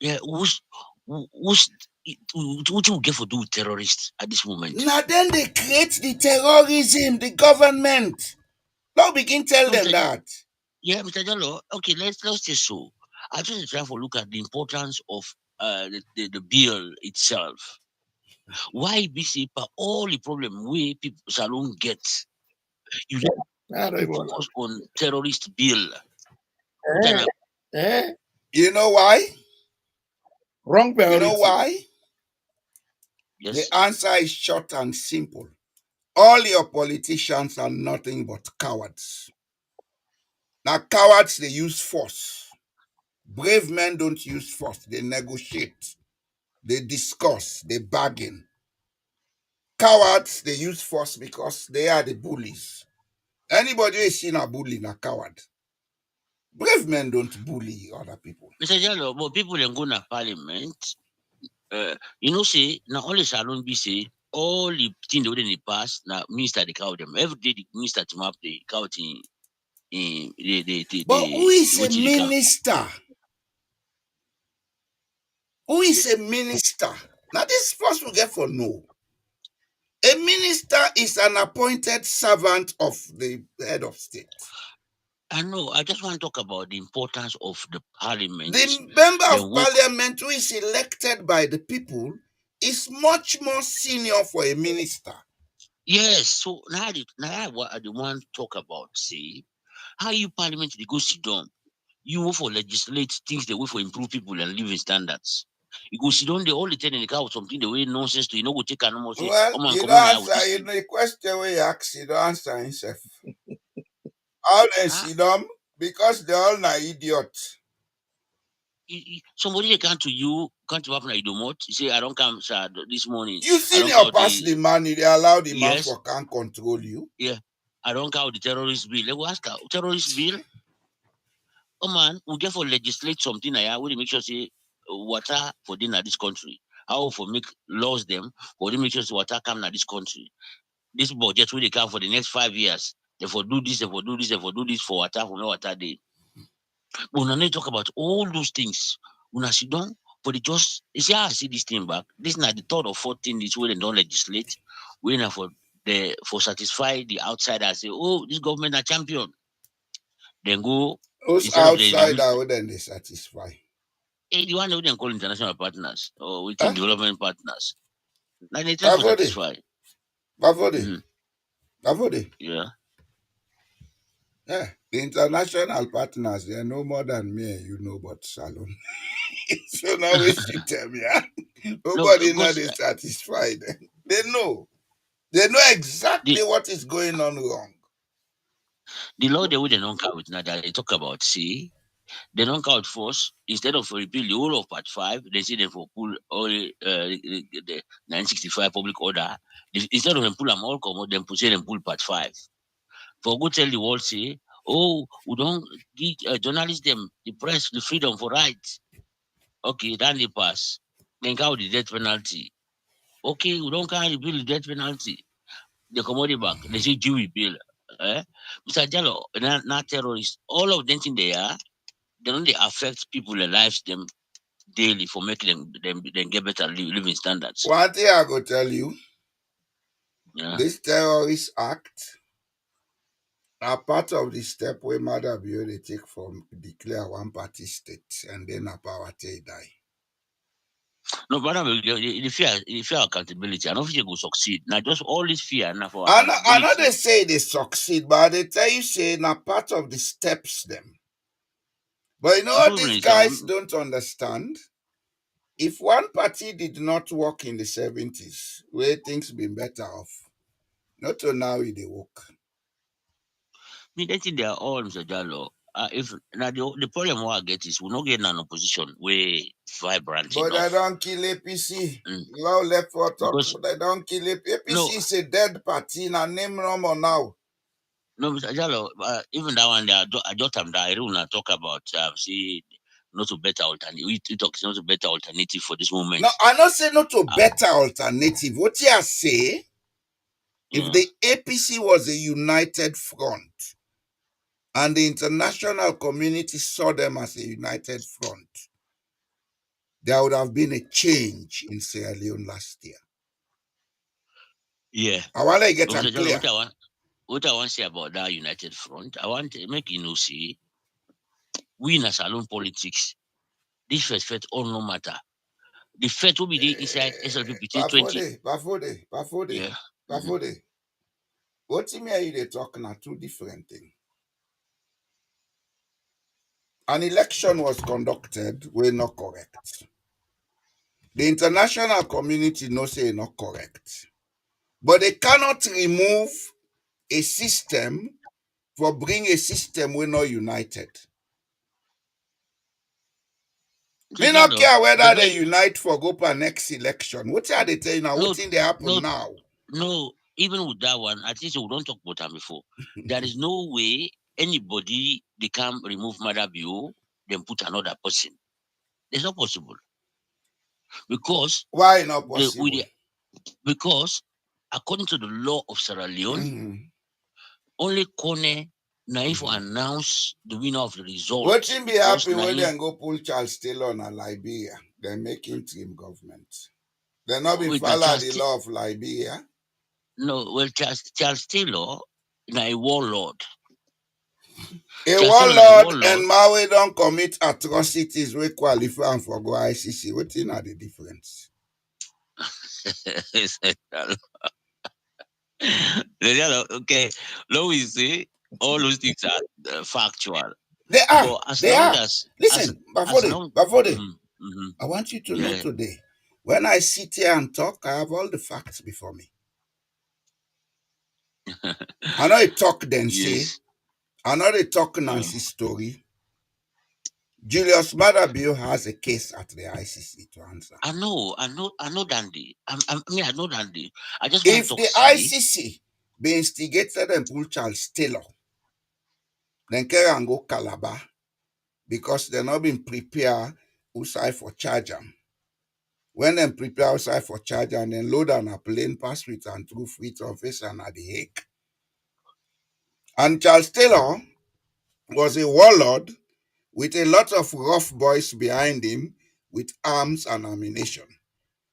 yeah, who's what you get for do with terrorists at this moment? Now then they create the terrorism, the government. Don't begin tell No, them that. Yeah, Mr. Jallo, okay, let's say so. I just try to look at the importance of the bill itself. Why BC all the problem we people salon get, you I don't even focus on terrorist bill. know. You know why? Wrong priority. You know why? Yes. The answer is short and simple. All your politicians are nothing but cowards. Now, cowards, they use force. Brave men don't use force. They negotiate. They discuss. They bargain. Cowards, they use force because they are the bullies. Anybody who is seen a bully, a coward. Brave men don't bully other people. Mr. Jallo, but people then go to parliament. Say now all the salon be say all the things they would in the past now minister they count them. Every day the minister to map the count in But who is a what you count. minister? Who is a minister? Now, this first we get for no. A minister is an appointed servant of the head of state. I know. I just want to talk about the importance of the parliament. The member of parliament who is elected by the people is much more senior for a minister. Yes. So now what I want to talk about, see, how you parliament they go sit down. You go for legislate things they way for improve people and living standards. You go sit down, they all the time in the car something the way nonsense to you know go take an almost say, Well, oh man, you come don't on with answer this thing. the question where you ask, you don't answer himself. How they see them? Because they're all na idiot. Somebody they come to you, come to happen like you say, I don't come sir, this morning. You senior pass the money, they allow the man for can't control you. Yeah. I don't count the terrorist bill. They will ask her, terrorist bill? Oh man, we get for legislate something like we make sure say water for dinner this country. How for make laws them for they make sure say water come na this country. This budget will they come for the next 5 years. They for do this, they for do this, they for do this for water, for no water day. But when they talk about all those things, when I sit down, for the just you see how I see this thing back. This is not the third or fourth thing this way they don't legislate. We now for satisfy the outsider say, oh, this government are champion. Then go Those instead of the outsider wouldn't they satisfy? the one that we then call international partners or we think development partners. Like they try to Bavode. satisfy. Bavode. Yeah. Yeah. The international partners, they are no more than me, you know, but Salon. So now we should tell me, nobody No, know they satisfied. They know. They know exactly what is going on wrong. The law they wouldn't knock out now that they talk about, see, they knock out first, instead of repeal the whole of part 5, they say they for pull all the 965 public order. Instead of them pull them all come out, then say them pull part 5. For go tell the world say, oh, we don't give journalists them the press the freedom for rights. Okay, then they pass. Then count the death penalty. Okay, we don't carry bill the death penalty. They come out the back. They say Jewy bill. Mr. Jallo, not terrorists. All of them thing they are, they don't they affect people and lives them daily for making them get better living standards. One thing I go tell you, Yeah. this terrorist act are part of the step where Maada Bio they take from declare one party state and then a power die. No, but the fear accountability. I don't think you will succeed. Now just all this fear now for I accountability. know they say they succeed, but they tell you say na part of the steps them. But you know what these guys don't understand? If one party did not work in the 70s, where things been better off, Not till now they work. Me, I think they are all, Mr. Jallo. If now the problem what I get is we not get an opposition way vibrant But I enough. don't kill APC. Mm. Now left for talk, Because but I don't kill APC. no, APC is a dead party. Now name number now. no, Mr. Jallo, even that one, I just am that I don't wanna talk about see not a better alternative. We talk not a better alternative for this moment. No, I not say not to better alternative. What you say? If Yeah. the APC was a united front and the international community saw them as a united front, there would have been a change in Sierra Leone last year. Yeah. I want to get But Mr. it Jallo, clear. what I want to say about that united front, I want to make see we in a salon politics, this first all no matter. The first will be the inside SLP 20. Bafode. Yeah. Mhm. Bafode. What you mean they talk now two different things. An election was conducted, we're not correct. The international community no say not correct. But they cannot remove a system for bring a system we're not united. So Me not Jallo, care the whether they way unite for go for next election. What are they telling now? no What thing they happen no now? no, even with that one, at least we don't talk about them before. There is no way anybody they can remove Maada Bio, then put another person. It's not possible. Because Why not the with possible? the, because according to the law of Sierra Leone, Mhm. only Kone Naif will announce the winner of the result What thing be because happy when Naif they go pull Charles Taylor and Liberia? They make interim government. They not been with the follow the law of Liberia. Charles Taylor na a warlord. A Charles Taylor na a warlord warlord. and Maui don't commit atrocities we qualify for go ICC. What thing are the difference? Okay, now we say all those things are factual. They are. But as They long are. as Listen, as Bafode, long Bafode, mhm, mhm, I want you to know yeah, today, when I sit here and talk, I have all the facts before me. I know it talk then say, yes. I know they talk Uh, Nancy's story. Julius Maada Bio has a case at the ICC to answer. I know Dandy. I know Dandy. I just want If to the see. ICC be instigated and pull Charles Taylor, then carry and go Calabar because they're not been prepared outside for charge 'em. When them prepare outside for charge and then load on a plane, pass with and through free office and at the Hague. And Charles Taylor was a warlord with a lot of rough boys behind him with arms and ammunition.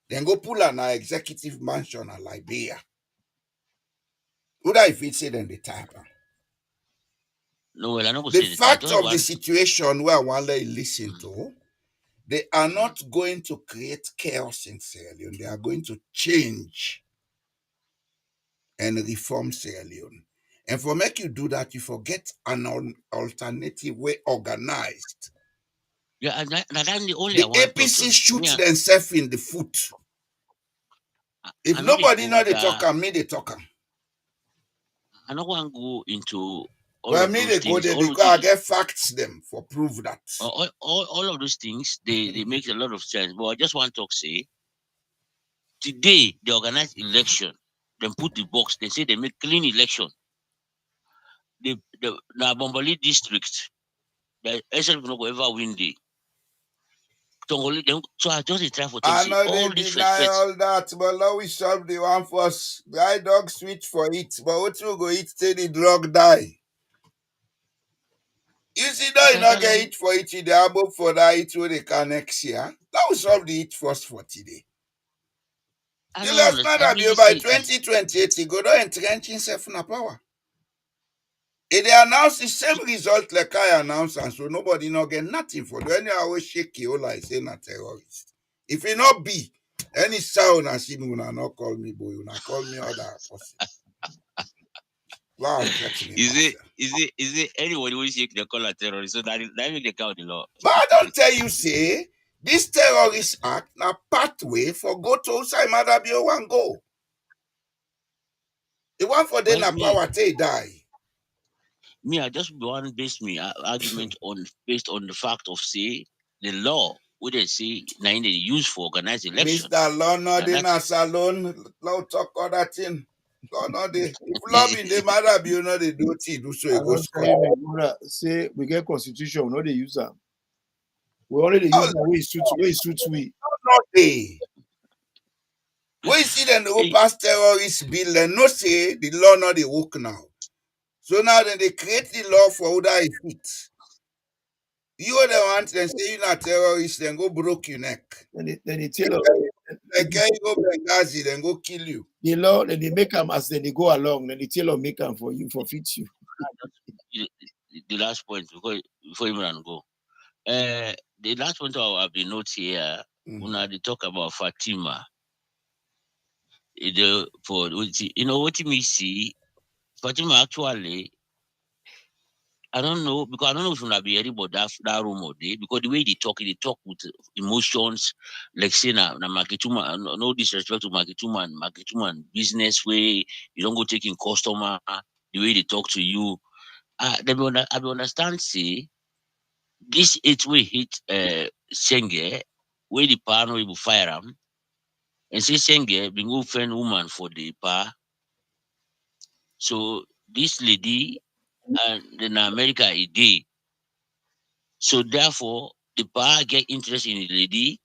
Then go pull an executive mansion at Liberia. Who that if it say then the type? No, well, I'm not gonna The say that. I fact just of the want. situation where I want to listen Mm, to, they are mm. not going to create chaos in Sierra Leone. They are going to change and reform Sierra Leone. And for make you do that, you forget an alternative way organized. Yeah, and that's the only I The want to talk APC to. shoot Me, themselves in the foot. If I know they nobody know go the that. talker, me the talker. I don't want to go into all Well, of me those they go things. there because I get facts them for prove that. All of those things. They make a lot of sense. But I just want to say today they organize election. Then put the box. They say they make clean election. The na Bombali district. The SLP no go ever win the Tongoli. So I just try for I see know they all these deny first. all that, but now we solve the one first. Guy dog switch for it, but what you go eat till the drug die? You see, now you Mr. not get Jallo, it for it, the above for that it where they can next year. Now we solve the it first for today. I don't Julius understand. I Maada mean, Bio by 2028, he go to entrench himself in power. If they announce the same result like I announced, and so nobody not get nothing for them. Any always shake you like say not terrorist. If it not be, any sound and see me not call me boy, not call me other person. Wow, threatening myself. is it anyone who shake the color terrorist? So that make the count the law. But I don't tell you, say, this terrorist act na pathway for go to outside Maada Bio one go. The one for them Well, na me, power till die. I just want base me argument on based on the fact of say the law what they say now they use for organized election. Mr. Law no Now dey na that's salon. Law talk other thing. Law no dey. If law bin dey Maada Bio no dey do tea, do so I he go don't tell score. you, brother, say we get constitution, we know they use them. We only they use them where it suits we. No dey. When you see them go hey, pass terrorist bill, dem know say the law no dey work now. So now then they create the law for who that fit. You the want them say you not terrorist, then go broke your neck. Then they tell us Like you go Benghazi, then go kill you. the law, then they make them as they go along, then they tell them make them for you, forfeit you. the last point before you run go. The last point I've been note here when they talk about Fatima. For what me see Fatima actually. I don't know because I don't know if you'll be able that room or day because the way they talk with emotions, like say na Makituma, no disrespect to Makituma business way, you don't go taking customer, the way they talk to you. I understand say this 8 way hit Senge, where the power no able fire him, and say Senge being go friend woman for the power. So this lady and then America a day. So therefore, the power get interest in the lady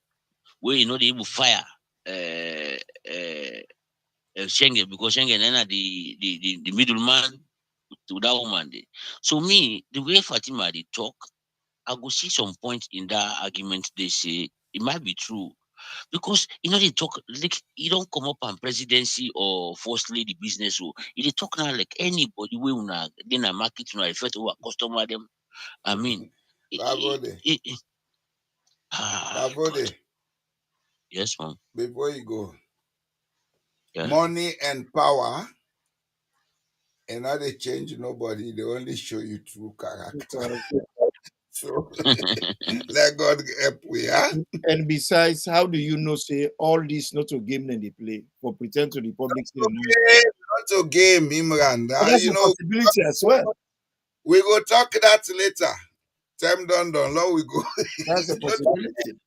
where you know they will fire Schengen because Schengen and the middleman to that woman. There. So me, the way Fatima they talk, I go see some point in that argument they say it might be true. Because they talk like you don't come up on presidency or first lady business or they talk now like anybody we una then a market una refer to a customer them. I mean Bavode. God. Bavode. Yes, ma'am. Before you go. Yeah. Money and power, and now they change nobody, they only show you true character. So let God help we, huh? And besides, how do you know say all this not a game then they play for pretend to the public say they know? Okay, not to game, Imran. But that's a possibility as well. We go talk that later. Time done, Lord, we go. That's a possibility.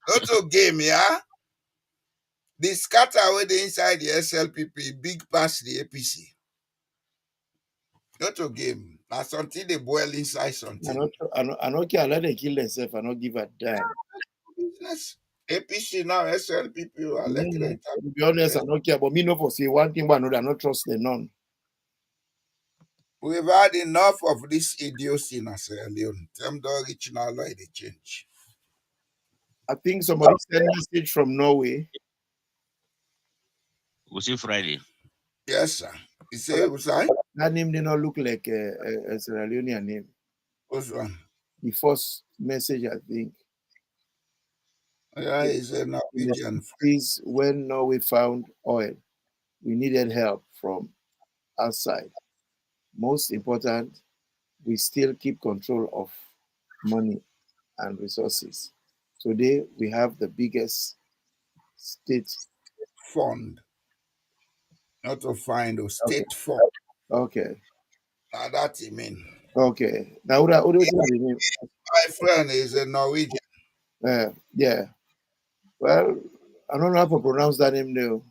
Not to game, yeah? The scatter away the inside the SLPP, big pass the APC. Not to game. Now something they boil inside something. I not care, let them kill themselves and not give a damn. Business. APC now, SLPP, are like that. To be honest, I don't care. But me no for say one thing, but I don't trust the none. We've had enough of this idiocy in Sierra Leone. Them don't reach now, like they change. I think somebody sent a message from Norway. We'll see Friday. Yes, sir. You say, what's that? That name did not look like a Sierra Leonean name. What's one? The first message, I think, Yeah, he's a Norwegian. is when Norway found oil, we needed help from outside. Most important, we still keep control of money and resources. Today, we have the biggest state. Fund. Not to find a state fund. Okay. Now that you mean. Okay. Now, what do you mean? My friend is a Norwegian. Yeah. Well, I don't know how to pronounce that name now.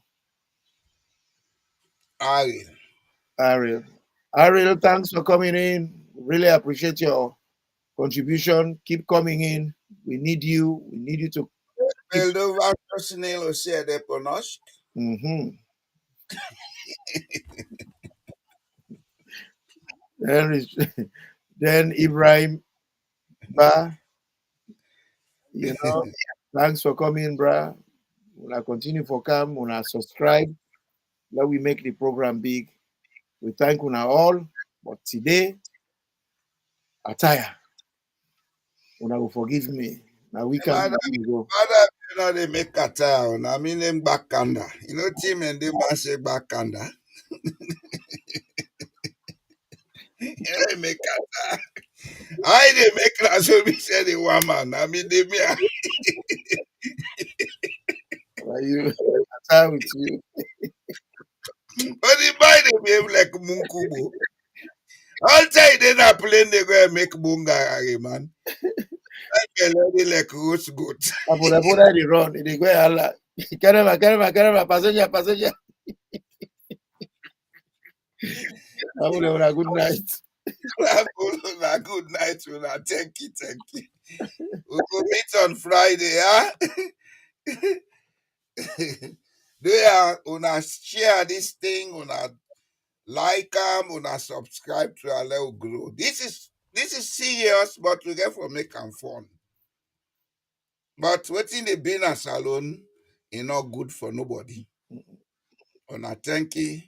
Ariel. Ariel. Ariel, thanks for coming in. Really appreciate your contribution. Keep coming in. We need you. We need you to. Moldova personnel say they pronounce. Mm-hmm. Then Ibrahim Ba, thanks for coming, bruh. When I continue for come, when I subscribe, let we make the program big. We thank you now all, but today, attire. Una will forgive me. Now we can go. Father, they make a town. I mean, them backanda. Team and them say backanda. They make a town. I they make that so we say the woman. I mean, they me. Are you attire with you? But the buy they behave like Munkubo. All time they not plane, they go and make bunga, man. Like a lady like roast goat. Abuela, they run. They go Allah. Caramba, passenger. Abuela, good night. Good night, una. Thank you. We will meet on Friday, huh? Una share this thing, una like them, una subscribe to our little grow. This is serious, but we get for make and fun. But waiting the business alone is not good for nobody. Una thank you.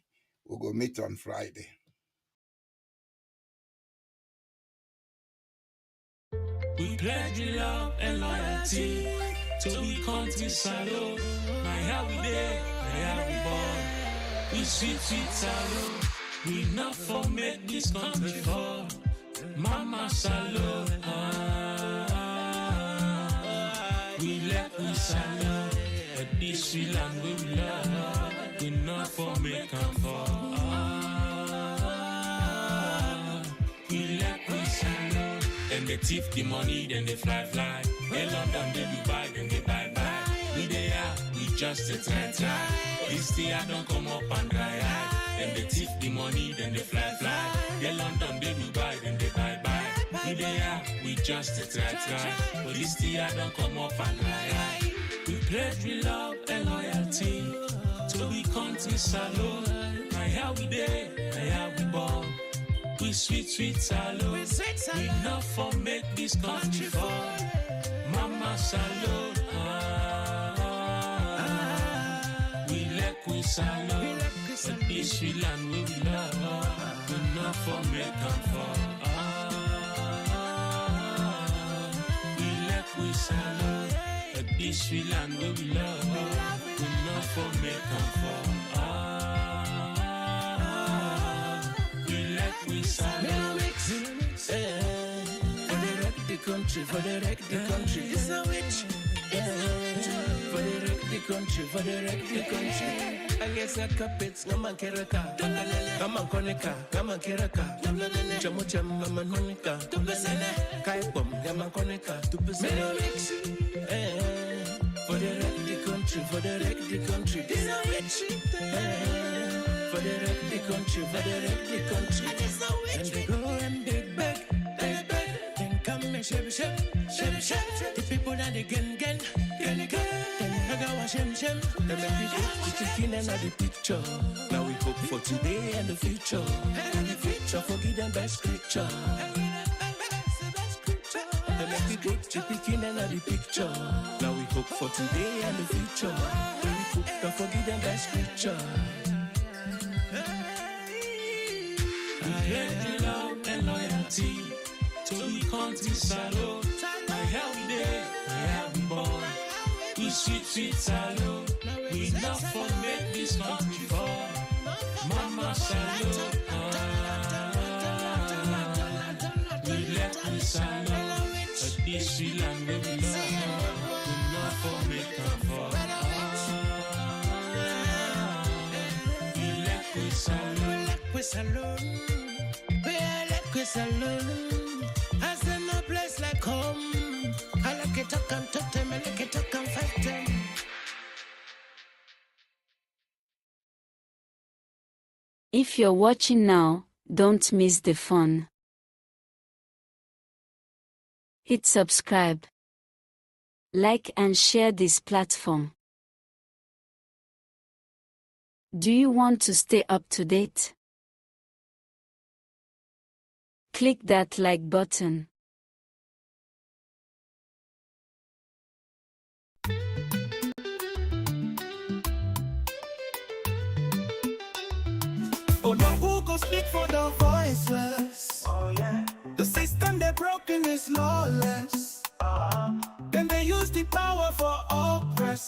We go meet on Friday. We pledge love and loyalty to we country salute. My how we there, my how we born. We sweet salute. We not for make this country fall. Mama salute. We let we salute. But this sweet land we love. We not for make and fall. We let we salute. Then they thief the money, then they fly. They London, they Dubai, then they bye. We there, we just a try. This year don't come up and dry eye. Then they thief the money, then they fly. They London, they Dubai, then they bye. We there, we just a try. But this year don't come up and dry eye. We pledge we love and loyalty to we country salute. My how we there, my how we born. We sweet salute. We not for make this country fall. Mama salute. We let we salute. But this sweet land we love. We not for make and fall. We let we salute. But this sweet land we love. We not for make and fall. We salute. For the wreck the country. It's a witch. For the wreck the country. I guess I carpets, Gaman Keraka, Gaman Koneka, Gaman Keraka, Chamucham, Mama Monica, Kaipom, Gaman Koneka, 2%. For the wreck the country. It's a witch. For the wreck the country. And they go and they beg. Come and shake. The people that they gen. Then I go shem. They make me put the chicken in the picture. Now we hope for today and the future. Forgive them best scripture. They make me put the chicken in the picture. Now we hope for today and the future. Don't forgive them best scripture. We pledge love and loyalty to we country salute. My how we there, my how we born. We sweet salute. We not for make this country fall. Mama salute. We let we salute. But this sweet land we love. We not for make and fall. We let we salute. We salute. As in a place like home, I like it, I can talk them, I like it, I can fight them. If you're watching now, don't miss the fun. Hit subscribe, like and share this platform. Do you want to stay up to date? Click that like button. Oh, no, who go speak for the voiceless? Oh, yeah. The system they're broken is lawless. Then they use the power for oppress.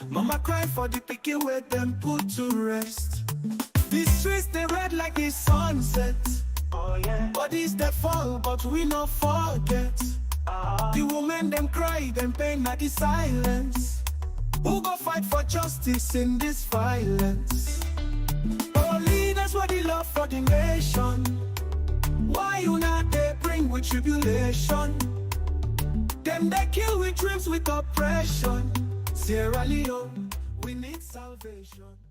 Mama cry for the picky where them put to rest. These streets they red like the sunset. Oh, yeah. Bodies that fall, but we not forget. The women them cry, them pain at the silence. Who go fight for justice in this violence? for the nation. Why you not they bring with tribulation? Them they kill with dreams with oppression. Sierra Leone, we need salvation.